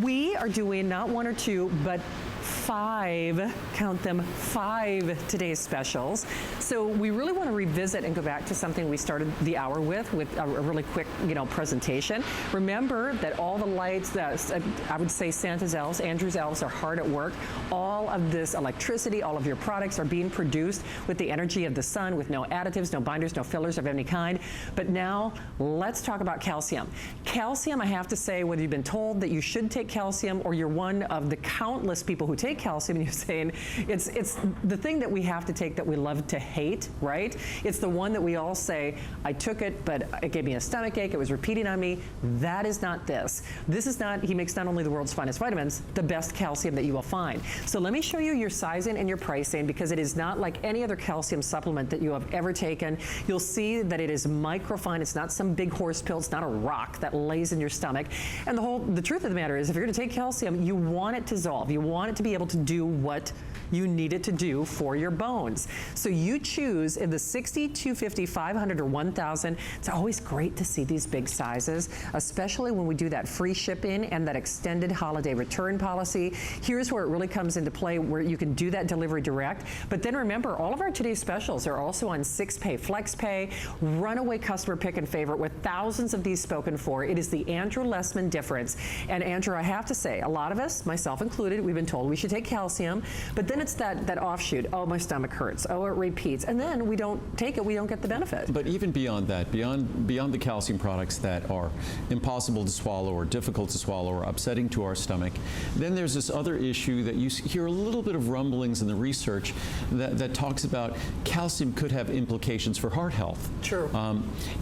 we are doing not 1 or 2, but 5, count them, 5 today's specials. So we really want to revisit and go back to something we started the hour with a really quick, presentation. Remember that all the lights, I would say Santa's elves, Andrew's elves are hard at work. All of this electricity, all of your products are being produced with the energy of the sun, with no additives, no binders, no fillers of any kind. But now let's talk about calcium. Calcium, I have to say, whether you've been told that you should take calcium or you're one of the countless people who take calcium and you're saying it's the thing that we have to take that we love to hate, right? It's the one that we all say, I took it, but it gave me a stomach ache, it was repeating on me. That is not this. This is not, he makes not only the world's finest vitamins, the best calcium that you will find. So let me show you your sizing and your pricing, because it is not like any other calcium supplement that you have ever taken. You'll see that it is microfine. It's not some big horse pill. It's not a rock that lays in your stomach. And the truth of the matter is, if you're going to take calcium, you want it to dissolve. You want it to be able to do what you need it to do for your bones. So you choose in the 60, 250, 500, or 1,000. It's always great to see these big sizes, especially when we do that free shipping and that extended holiday return policy. Here's where it really comes into play, where you can do that delivery direct. But then remember, all of our today's specials are also on 6-pay, flex pay, runaway customer pick and favorite, with thousands of these spoken for. It is the Andrew Lessman difference. And Andrew, I have to say, a lot of us, myself included, we've been told we should take calcium, but then it's that offshoot. Oh, my stomach hurts. Oh, it repeats. And then we don't take it, we don't get the benefit. But even beyond that, beyond the calcium products that are impossible to swallow or difficult to swallow or upsetting to our stomach, then there's this other issue that you hear a little bit of rumblings in the research that talks about calcium could have implications for heart health. True.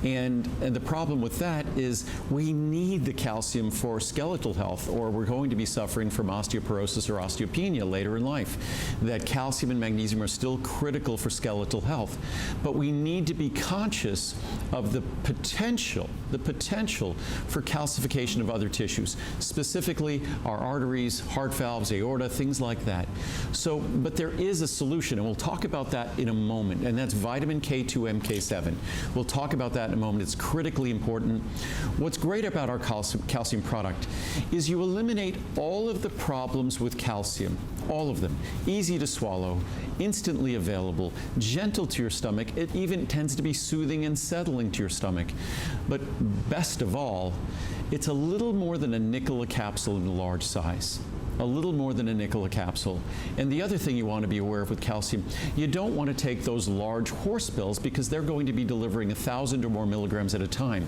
And the problem with that is we need the calcium for skeletal health, or we're going to be suffering from osteoporosis or osteopenia later in life. that calcium and magnesium are still critical for skeletal health. But we need to be conscious of the potential for calcification of other tissues, specifically our arteries, heart valves, aorta, things like that. So, but there is a solution, and we'll talk about that in a moment, and that's vitamin K2 MK7. We'll talk about that in a moment. It's critically important. What's great about our calcium product is you eliminate all of the problems with calcium, all of them. Easy to swallow, instantly available, gentle to your stomach. It even tends to be soothing and settling to your stomach. But best of all, it's a little more than a nickel a capsule in a large size. A little more than a nickel a capsule. And the other thing you want to be aware of with calcium, you don't want to take those large horse pills because they're going to be delivering 1,000 or more milligrams at a time.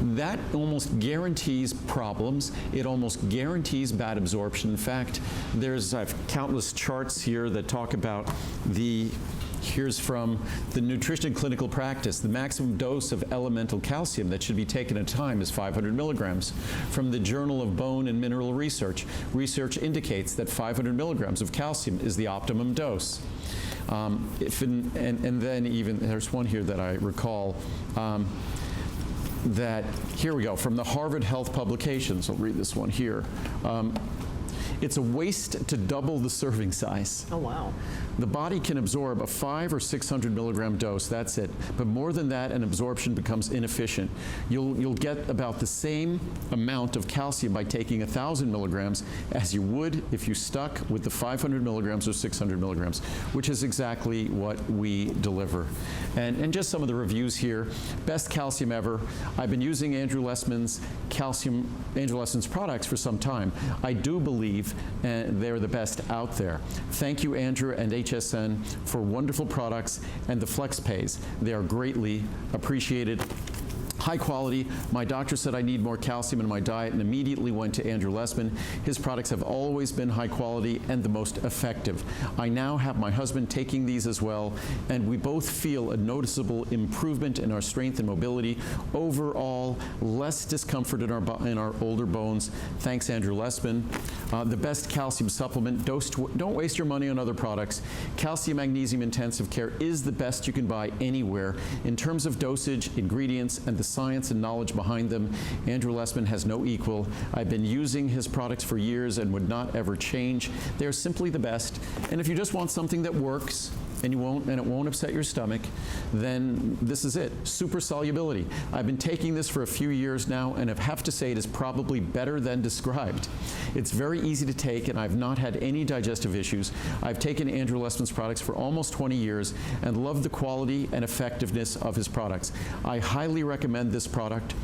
That almost guarantees problems. It almost guarantees bad absorption. In fact, I have countless charts here that talk about here's from the Nutrition and Clinical Practice. The maximum dose of elemental calcium that should be taken at a time is 500 milligrams. From the Journal of Bone and Mineral Research, research indicates that 500 milligrams of calcium is the optimum dose. And then even, there's one here that I recall, that, here we go, from the Harvard Health Publications, I'll read this one here. It's a waste to double the serving size. Oh, wow. The body can absorb a 500 or 600 milligram dose, that's it. But more than that, an absorption becomes inefficient. You'll get about the same amount of calcium by taking 1,000 milligrams as you would if you stuck with the 500 milligrams or 600 milligrams, which is exactly what we deliver. And just some of the reviews here. Best calcium ever. I've been using Andrew Lessman's products for some time. I do believe they're the best out there. Thank you, Andrew and HSN, for wonderful products and the flex pays. They are greatly appreciated. High quality. My doctor said I need more calcium in my diet and immediately went to Andrew Lessman. His products have always been high quality and the most effective. I now have my husband taking these as well, and we both feel a noticeable improvement in our strength and mobility. Overall, less discomfort in our older bones. Thanks, Andrew Lessman. The best calcium supplement. Don't waste your money on other products. Calcium Magnesium Intensive Care is the best you can buy anywhere. In terms of dosage, ingredients, and the science and knowledge behind them, Andrew Lessman has no equal. I've been using his products for years and would not ever change. They're simply the best. And if you just want something that works, and it won't upset your stomach, then this is it. Super solubility. I've been taking this for a few years now, and I have to say it is probably better than described. It's very easy to take, and I've not had any digestive issues. I've taken Andrew Lessman's products for almost 20 years and love the quality and effectiveness of his products. I highly recommend this product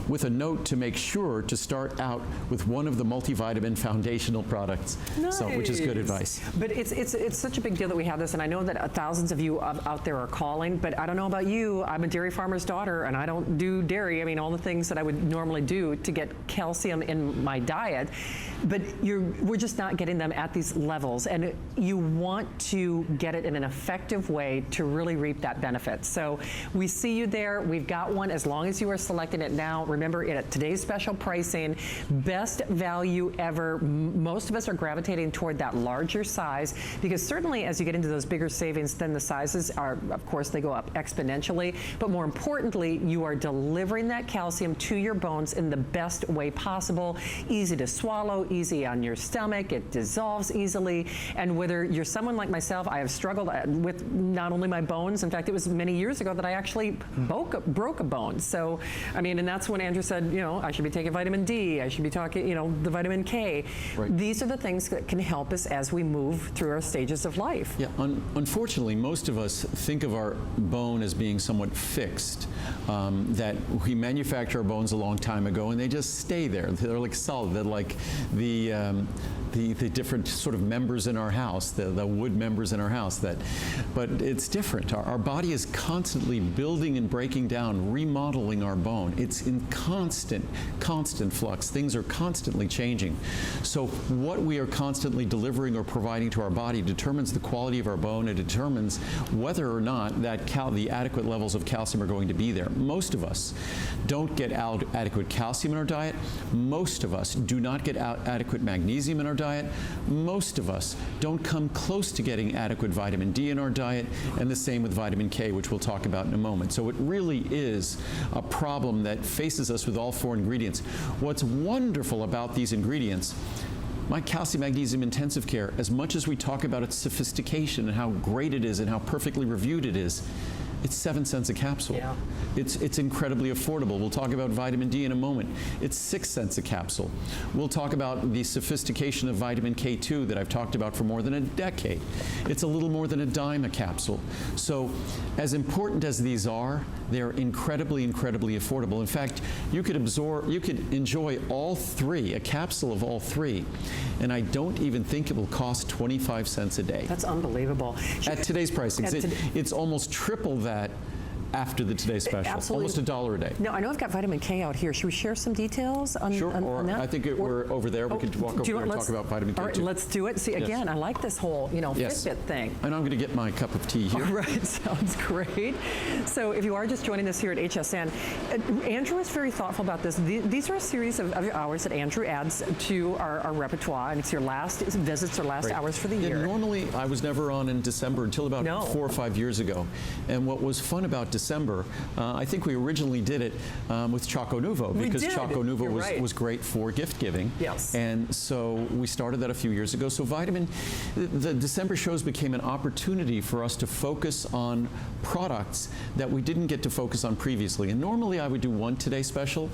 with a note to make sure to start out with one of the multivitamin foundational products, nice. Which is good advice. But it's such a big deal that we have this, and I know that thousands of you out there are calling, but I don't know about you. I'm a dairy farmer's daughter, and I don't do dairy. I mean, all the things that I would normally do to get calcium in my diet, but we're just not getting them at these levels, and you want to get it in an effective way to really reap that benefit. So we see you there. We've got one as long as you are selecting it now. Remember, at today's special pricing, best value ever. Most of us are gravitating toward that larger size because certainly as you get into those bigger savings, then the sizes are, of course, they go up exponentially. But more importantly, you are delivering that calcium to your bones in the best way possible. Easy to swallow, easy on your stomach, it dissolves easily. And whether you're someone like myself, I have struggled with not only my bones, in fact, it was many years ago that I actually broke a bone. So, I mean, and that's when Andrew said, I should be taking vitamin D, I should be taking, the vitamin K. Right. These are the things that can help us as we move through our stages of life. Yeah, unfortunately, most of us think of our bone as being somewhat fixed, that we manufacture our bones a long time ago and they just stay there. They're like solid. They're like the different sort of members in our house, the wood members in our house. But it's different. Our body is constantly building and breaking down, remodeling our bone. It's in constant flux. Things are constantly changing. So what we are constantly delivering or providing to our body determines the quality of our bone. It determines whether or not the adequate levels of calcium are going to be there. Most of us don't get adequate calcium in our diet. Most of us do not get adequate magnesium in our diet. diet, most of us don't come close to getting adequate vitamin D in our diet, and the same with vitamin K, which we'll talk about in a moment. So it really is a problem that faces us with all 4 ingredients. What's wonderful about these ingredients, my calcium magnesium intensive care, as much as we talk about its sophistication and how great it is and how perfectly reviewed it is, it's 7 cents a capsule. Yeah. It's incredibly affordable. We'll talk about vitamin D in a moment. It's 6 cents a capsule. We'll talk about the sophistication of vitamin K2 that I've talked about for more than a decade. It's a little more than a dime a capsule. So as important as these are, they're incredibly, incredibly affordable. In fact, you could enjoy all 3, a capsule of all 3, and I don't even think it will cost 25 cents a day. That's unbelievable. At today's pricing, it's almost triple that after the Today Special. Absolutely. Almost $1 a day. No, I know I've got vitamin K out here. Should we share some details on, sure, on that? I think we're over there. We could walk over there and talk about vitamin K all right, too. let's do it. See, Yes. again, I like this whole, Fitbit thing. And I'm going to get my cup of tea here. All right, sounds great. So if you are just joining us here at HSN, Andrew is very thoughtful about this. These are a series of hours that Andrew adds to our repertoire, and it's your last visits or last hours for the year. Yeah, normally, I was never on in December until about 4 or 5 years ago. And what was fun about December, I think we originally did it with Choco Nuvo, because Choco Nuvo was great for gift giving. Yes. And so we started that a few years ago. So the December shows became an opportunity for us to focus on products that we didn't get to focus on previously. And normally I would do one Today Special,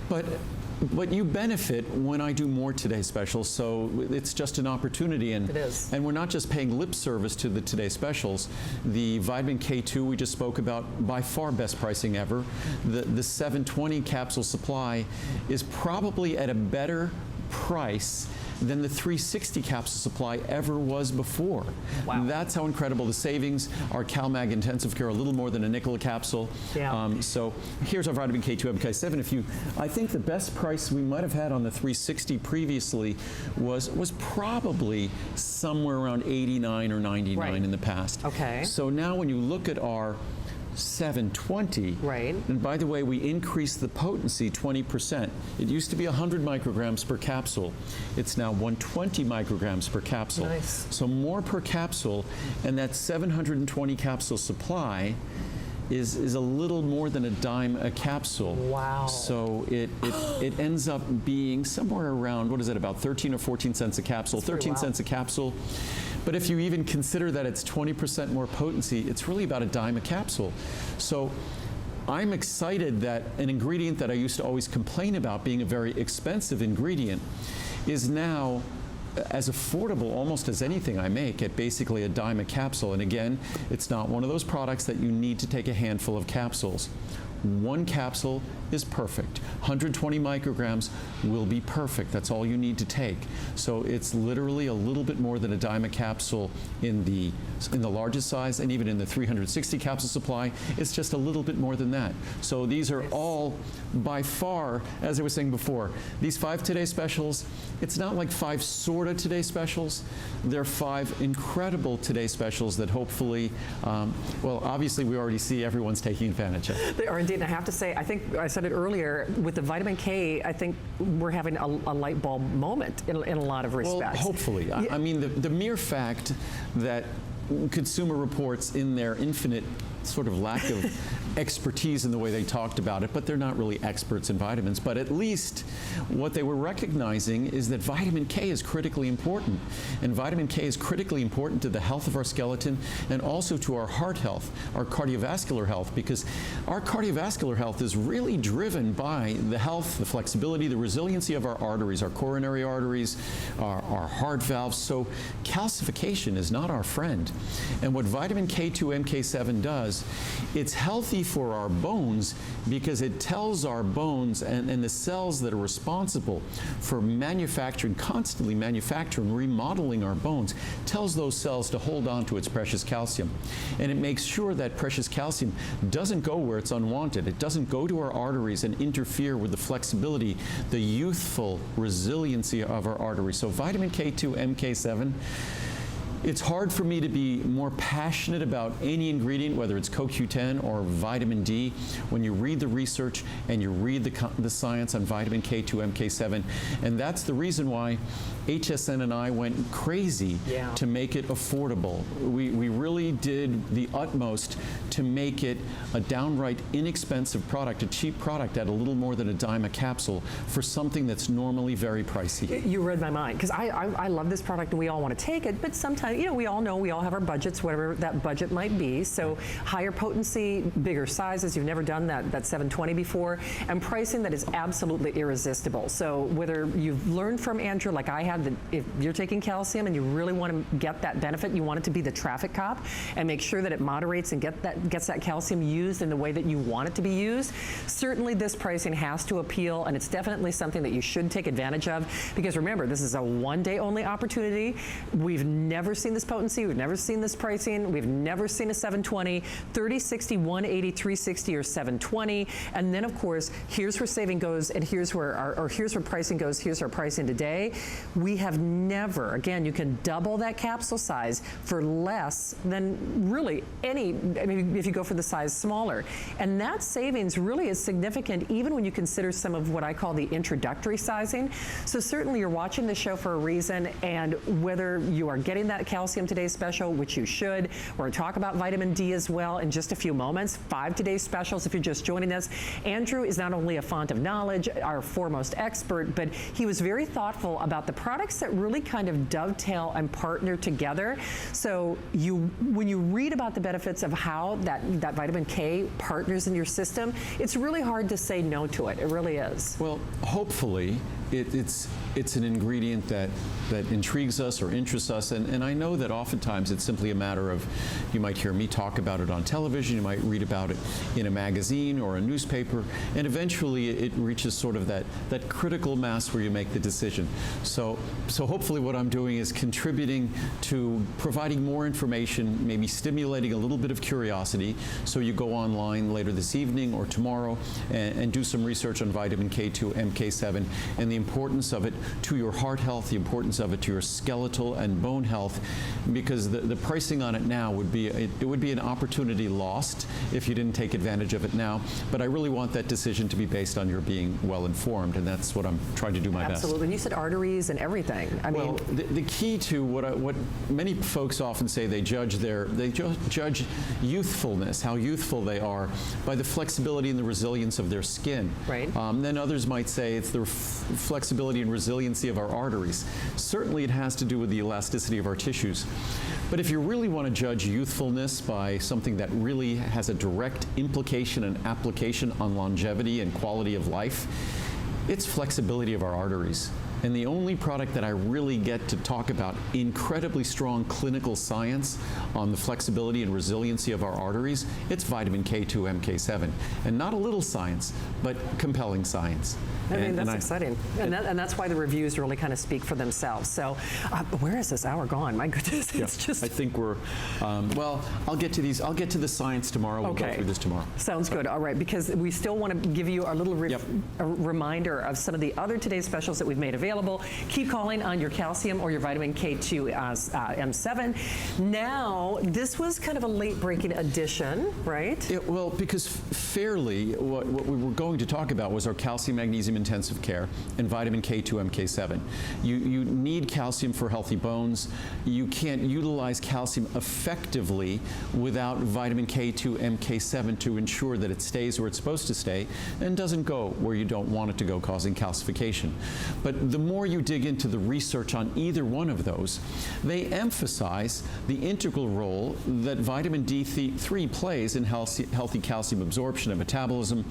but you benefit when I do more Today Specials, so it's just an opportunity. And, it is. And we're not just paying lip service to the Today Specials. The vitamin K2 we just spoke about, by far best pricing ever. The 720 capsule supply is probably at a better price than the 360 capsule supply ever was before. Wow. That's how incredible the savings. Our CalMag Intensive Care, a little more than a nickel a capsule. Yeah. So here's our vitamin K2, MK7. I think the best price we might have had on the 360 previously was probably somewhere around 89 or 99 in the past. Okay. So now when you look at our 720. Right. And by the way, we increased the potency 20%. It used to be 100 micrograms per capsule. It's now 120 micrograms per capsule. Nice. So more per capsule, and that 720 capsule supply is a little more than a dime a capsule. Wow. So it ends up being somewhere around, what is it, about 13 or 14 cents a capsule, 13 cents a capsule. But if you even consider that it's 20% more potency, it's really about a dime a capsule. So I'm excited that an ingredient that I used to always complain about being a very expensive ingredient is now as affordable almost as anything I make at basically a dime a capsule. And again, it's not one of those products that you need to take a handful of capsules. One capsule is perfect. 120 micrograms will be perfect. That's all you need to take. So it's literally a little bit more than a dime a capsule in the largest size, and even in the 360 capsule supply, it's just a little bit more than that. So these are all by far, as I was saying before, these 5 Today Specials, it's not like 5 sort of Today Specials. They're 5 incredible Today Specials that hopefully, well, obviously we already see everyone's taking advantage of. They are indeed. And I have to say, I think I said it earlier, with the vitamin K, I think we're having a light bulb moment in a lot of respects. Well, hopefully. Yeah. I mean, the mere fact that Consumer Reports, in their infinite sort of lack of expertise in the way they talked about it, but they're not really experts in vitamins. But at least what they were recognizing is that vitamin K is critically important. And vitamin K is critically important to the health of our skeleton and also to our heart health, our cardiovascular health, because our cardiovascular health is really driven by the health, the flexibility, the resiliency of our arteries, our coronary arteries, our heart valves. So calcification is not our friend. And what vitamin K2, MK7 does, it's healthy for our bones because it tells our bones and the cells that are responsible for manufacturing, constantly manufacturing, remodeling our bones, tells those cells to hold on to its precious calcium. And it makes sure that precious calcium doesn't go where it's unwanted. It doesn't go to our arteries and interfere with the flexibility, the youthful resiliency of our arteries. So vitamin K2, MK7, it's hard for me to be more passionate about any ingredient, whether it's CoQ10 or vitamin D, when you read the research and you read the science on vitamin K2, MK7. And that's the reason why HSN and I went crazy to make it affordable. We really did the utmost to make it a downright inexpensive product, a cheap product at a little more than a dime a capsule for something that's normally very pricey. You read my mind, because I love this product and we all want to take it, but sometimes, you know, we all know we all have our budgets, whatever that budget might be. So higher potency, bigger sizes, you've never done that 720 before, and pricing that is absolutely irresistible. So whether you've learned from Andrew, like I had, that if you're taking calcium and you really want to get that benefit, you want it to be the traffic cop and make sure that it moderates and gets that calcium used in the way that you want it to be used. Certainly this pricing has to appeal, and it's definitely something that you should take advantage of, because remember, this is a one-day only opportunity. We've never seen this potency, we've never seen this pricing, we've never seen a 720, 30, 60, 180, 360, or 720, and then of course, here's where saving goes, and here's where here's where pricing goes, here's our pricing today. We have never, again, you can double that capsule size for less than really any, I mean, if you go for the size smaller. And that savings really is significant even when you consider some of what I call the introductory sizing. So certainly you're watching the show for a reason, and whether you are getting that calcium today special, which you should, we're going to talk about vitamin D as well in just a few moments. 5 today's specials if you're just joining us. Andrew is not only a font of knowledge, our foremost expert, but he was very thoughtful about the products that really kind of dovetail and partner together. So when you read about the benefits of how that vitamin K partners in your system, it's really hard to say no to it. It really is. Well, hopefully it's an ingredient that intrigues us or interests us, and I know that oftentimes it's simply a matter of, you might hear me talk about it on television, you might read about it in a magazine or a newspaper, and eventually it reaches sort of that critical mass where you make the decision. So hopefully what I'm doing is contributing to providing more information, maybe stimulating a little bit of curiosity, so you go online later this evening or tomorrow and do some research on vitamin K2, MK7, and the importance of it to your heart health, the importance of it to your skeletal and bone health, because the pricing on it now would be, it would be an opportunity lost if you didn't take advantage of it now. But I really want that decision to be based on your being well informed, and that's what I'm trying to do my best. Absolutely. And you said arteries and everything. I mean, the key to what many folks often say, they judge youthfulness, how youthful they are, by the flexibility and the resilience of their skin. Right. Then others might say it's the flexibility and resiliency of our arteries. Certainly it has to do with the elasticity of our tissues. But if you really want to judge youthfulness by something that really has a direct implication and application on longevity and quality of life, it's flexibility of our arteries. And the only product that I really get to talk about incredibly strong clinical science on the flexibility and resiliency of our arteries, it's vitamin K2, MK7. And not a little science, but compelling science. I mean, that's exciting. And that's why the reviews really kind of speak for themselves. So where is this hour gone? My goodness, it's just... I think we're, well, I'll get to these. I'll get to the science tomorrow. We'll go through this tomorrow. Sounds good. All right, because we still want to give you a little a reminder of some of the other today's specials that we've made available. Keep calling on your calcium or your vitamin K2 M7. Now, this was kind of a late-breaking edition, right? Well, because fairly, what we were going to talk about was our calcium magnesium intensive care and vitamin K2 MK7. You need calcium for healthy bones. You can't utilize calcium effectively without vitamin K2 MK7 to ensure that it stays where it's supposed to stay and doesn't go where you don't want it to go, causing calcification. But the more you dig into the research on either one of those, they emphasize the integral role that vitamin D3 plays in healthy calcium absorption and metabolism.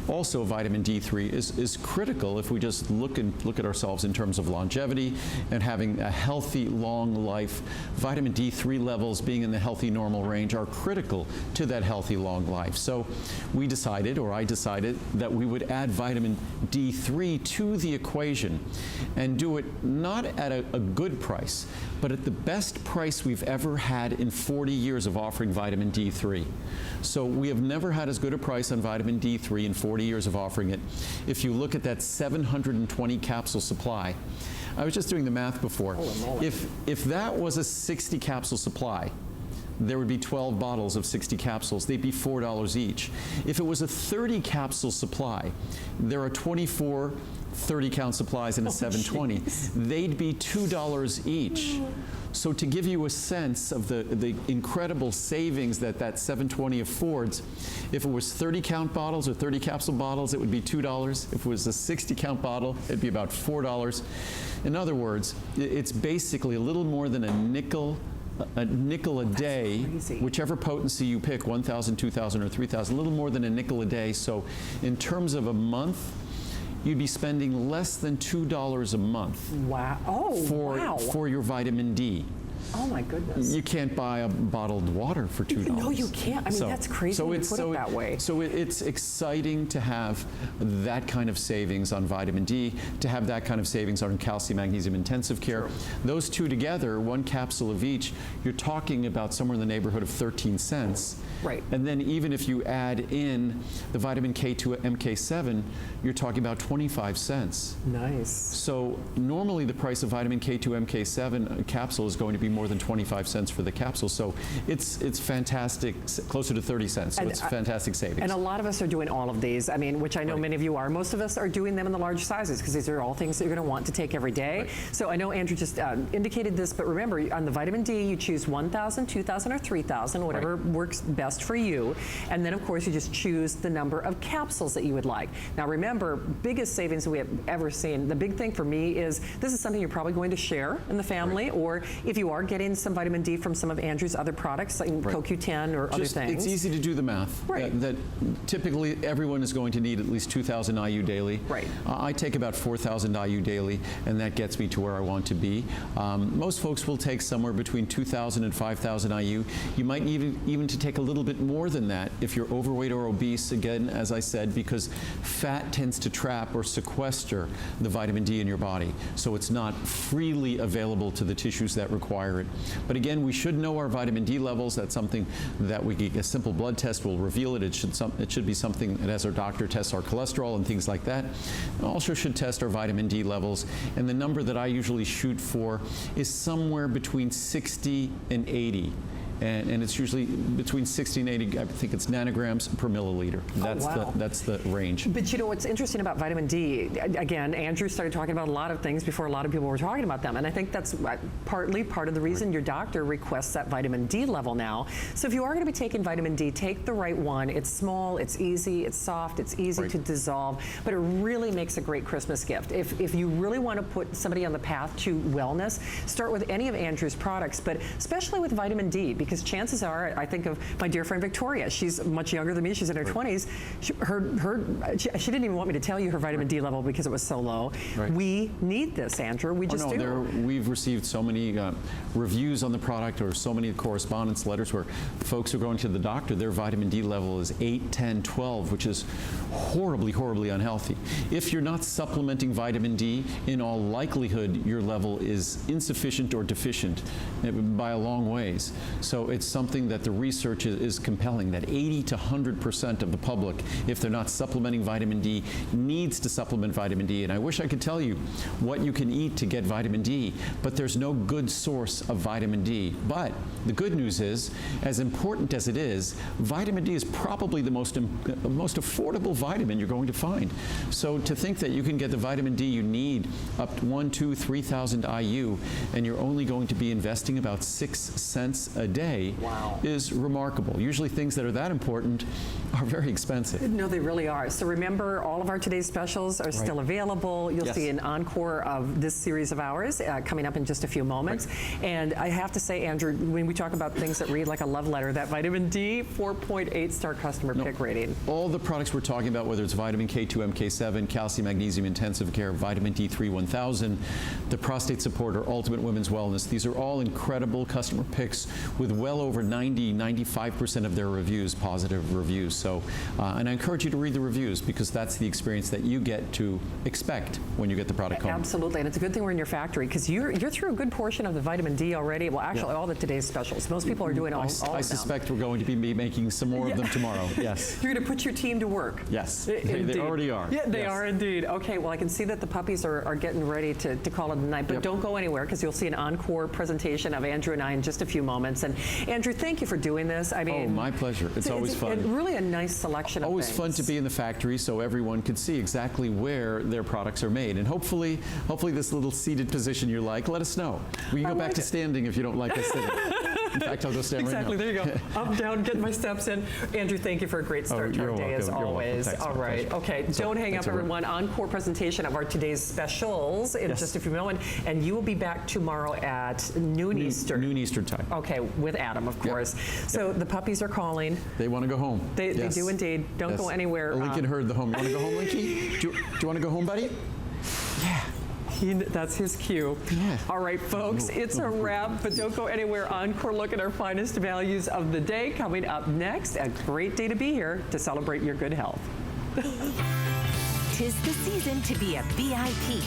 Also, vitamin D3 is critical if we just look at ourselves in terms of longevity and having a healthy, long life. Vitamin D3 levels being in the healthy, normal range are critical to that healthy, long life. So we decided, or I decided, that we would add vitamin D3 to the equation and do it not at a good price, but at the best price we've ever had in 40 years of offering vitamin D3. So we have never had as good a price on vitamin D3 in 40 years of offering it. If you look at that 720 capsule supply, I was just doing the math before. If that was a 60 capsule supply, there would be 12 bottles of 60 capsules. They'd be $4 each. If it was a 30 capsule supply, there are 24 30-count supplies in a 720. They'd be $2 each. So to give you a sense of the incredible savings that 720 affords, if it was 30-count bottles or 30 capsule bottles, it would be $2. If it was a 60-count bottle, it'd be about $4. In other words, it's basically a little more than a nickel a day, whichever potency you pick, 1,000, 2,000, or 3,000, a little more than a nickel a day. So in terms of a month, you'd be spending less than $2 a month. Wow. Oh, wow. For your vitamin D. Oh my goodness. You can't buy a bottled water for $2. No, you can't. I mean, that's crazy when you put it that way. So it's exciting to have that kind of savings on vitamin D, to have that kind of savings on calcium, magnesium, intensive care. Sure. Those two together, one capsule of each, you're talking about somewhere in the neighborhood of 13 cents. Right. And then even if you add in the vitamin K2 MK7, you're talking about 25 cents. Nice. So normally the price of vitamin K2 MK7 capsule is going to be more than 25 cents for the capsule. So it's fantastic, closer to 30 cents. So it's fantastic savings. And a lot of us are doing all of these, I mean, which I know many of you are. Most of us are doing them in the large sizes because these are all things that you're going to want to take every day. Right. So I know Andrew just indicated this, but remember, on the vitamin D, you choose 1,000, 2,000, or 3,000, whatever works best for you. And then, of course, you just choose the number of capsules that you would like. Now, remember, biggest savings we have ever seen, the big thing for me is this is something you're probably going to share in the family, or if you are getting some vitamin D from some of Andrew's other products, like CoQ10 or other things. It's easy to do the math. Right. That typically everyone is going to need at least 2,000 IU daily. Right. I take about 4,000 IU daily, and that gets me to where I want to be. Most folks will take somewhere between 2,000 and 5,000 IU. You might even to take a little bit more than that if you're overweight or obese, again, as I said, because fat tends to trap or sequester the vitamin D in your body. So it's not freely available to the tissues that require it. But again, we should know our vitamin D levels. That's something that a simple blood test will reveal it. It should be something that, as our doctor tests our cholesterol and things like that. We also should test our vitamin D levels. And the number that I usually shoot for is somewhere between 60 and 80. And it's usually between 60 and 80, I think it's nanograms per milliliter. That's the range. But you know what's interesting about vitamin D, again, Andrew started talking about a lot of things before a lot of people were talking about them. And I think that's partly part of the reason your doctor requests that vitamin D level now. So if you are going to be taking vitamin D, take the right one. It's small, it's easy, it's soft, it's easy to dissolve, but it really makes a great Christmas gift. If you really want to put somebody on the path to wellness, start with any of Andrew's products, but especially with vitamin D, because chances are, I think of my dear friend Victoria. She's much younger than me. She's in her 20s. She didn't even want me to tell you her vitamin D level because it was so low. Right. We need this, Andrew. We just do. We've received so many reviews on the product, or so many correspondence letters where folks are going to the doctor. Their vitamin D level is 8, 10, 12, which is horribly, horribly unhealthy. If you're not supplementing vitamin D, in all likelihood, your level is insufficient or deficient by a long ways. So it's something that the research is compelling, that 80 to 100% of the public, if they're not supplementing vitamin D, needs to supplement vitamin D. And I wish I could tell you what you can eat to get vitamin D, but there's no good source of vitamin D. But the good news is, as important as it is, vitamin D is probably the most affordable vitamin you're going to find. So to think that you can get the vitamin D you need up to 1, 2, 3,000 IU, and you're only going to be investing about 6 cents a day is remarkable. Usually things that are that important are very expensive. No, they really are. So remember, all of our today's specials are still available. You'll see an encore of this series of ours coming up in just a few moments. And I have to say, Andrew, when we talk about things that read like a love letter, that vitamin D 4.8 star customer pick rating. All the products we're talking about, whether it's vitamin K2 MK7, calcium, magnesium, intensive care, vitamin D3 1000, the prostate supporter, ultimate women's wellness, these are all incredible customer picks with well over 90, 95% of their reviews, positive reviews. So, and I encourage you to read the reviews, because that's the experience that you get to expect when you get the product home. Absolutely, and it's a good thing we're in your factory, because you're through a good portion of the vitamin D already. Well, actually, all the today's specials. Most people are doing all of them. I suspect we're going to be making some more of them tomorrow. Yes. You're going to put your team to work. Yes, they already are. Yeah, they are indeed. Okay, well, I can see that the puppies are getting ready to call it a night, but don't go anywhere, because you'll see an encore presentation of Andrew and I in just a few moments. And Andrew, thank you for doing this. I mean, my pleasure. It's always fun. Really a nice selection of always things. Fun to be in the factory, so everyone could see exactly where their products are made. And hopefully this little seated position you like, let us know. We can go back to standing if you don't like us sitting. In fact, I'll go stand right now. Exactly, there you go. Up, down, get my steps in. Andrew, thank you for a great start to our day, as always. All right, okay, don't hang up, everyone. Encore presentation of our today's specials in just a few moments, and you will be back tomorrow at noon Eastern. Noon Eastern time. Okay, with Adam, of course. So the puppies are calling. They want to go home. They do indeed. Don't go anywhere. Lincoln heard the home. You want to go home, Linky? Do you want to go home, buddy? Yeah. That's his cue. Yeah. All right, folks, it's a wrap, but don't go anywhere. Encore look at our finest values of the day coming up next. A great day to be here to celebrate your good health. 'Tis the season to be a VIP.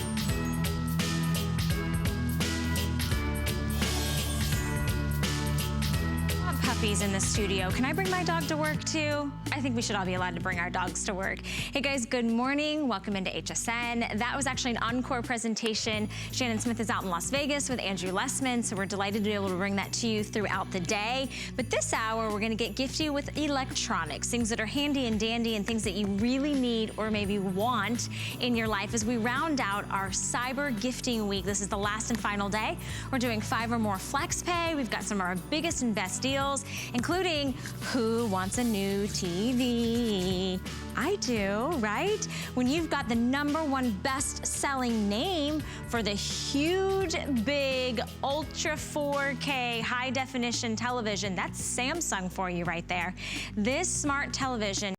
Puppies in the studio. Can I bring my dog to work too? I think we should all be allowed to bring our dogs to work. Hey guys, good morning. Welcome into HSN. That was actually an encore presentation. Shannon Smith is out in Las Vegas with Andrew Lessman, so we're delighted to be able to bring that to you throughout the day. But this hour, we're gonna get gifty with electronics, things that are handy and dandy and things that you really need or maybe want in your life as we round out our Cyber Gifting Week. This is the last and final day. We're doing 5 or more flex pay. We've got some of our biggest and best deals, including who wants a new TV? I do, right? When you've got the #1 best-selling name for the huge, big, ultra 4K high-definition television, that's Samsung for you right there. This smart television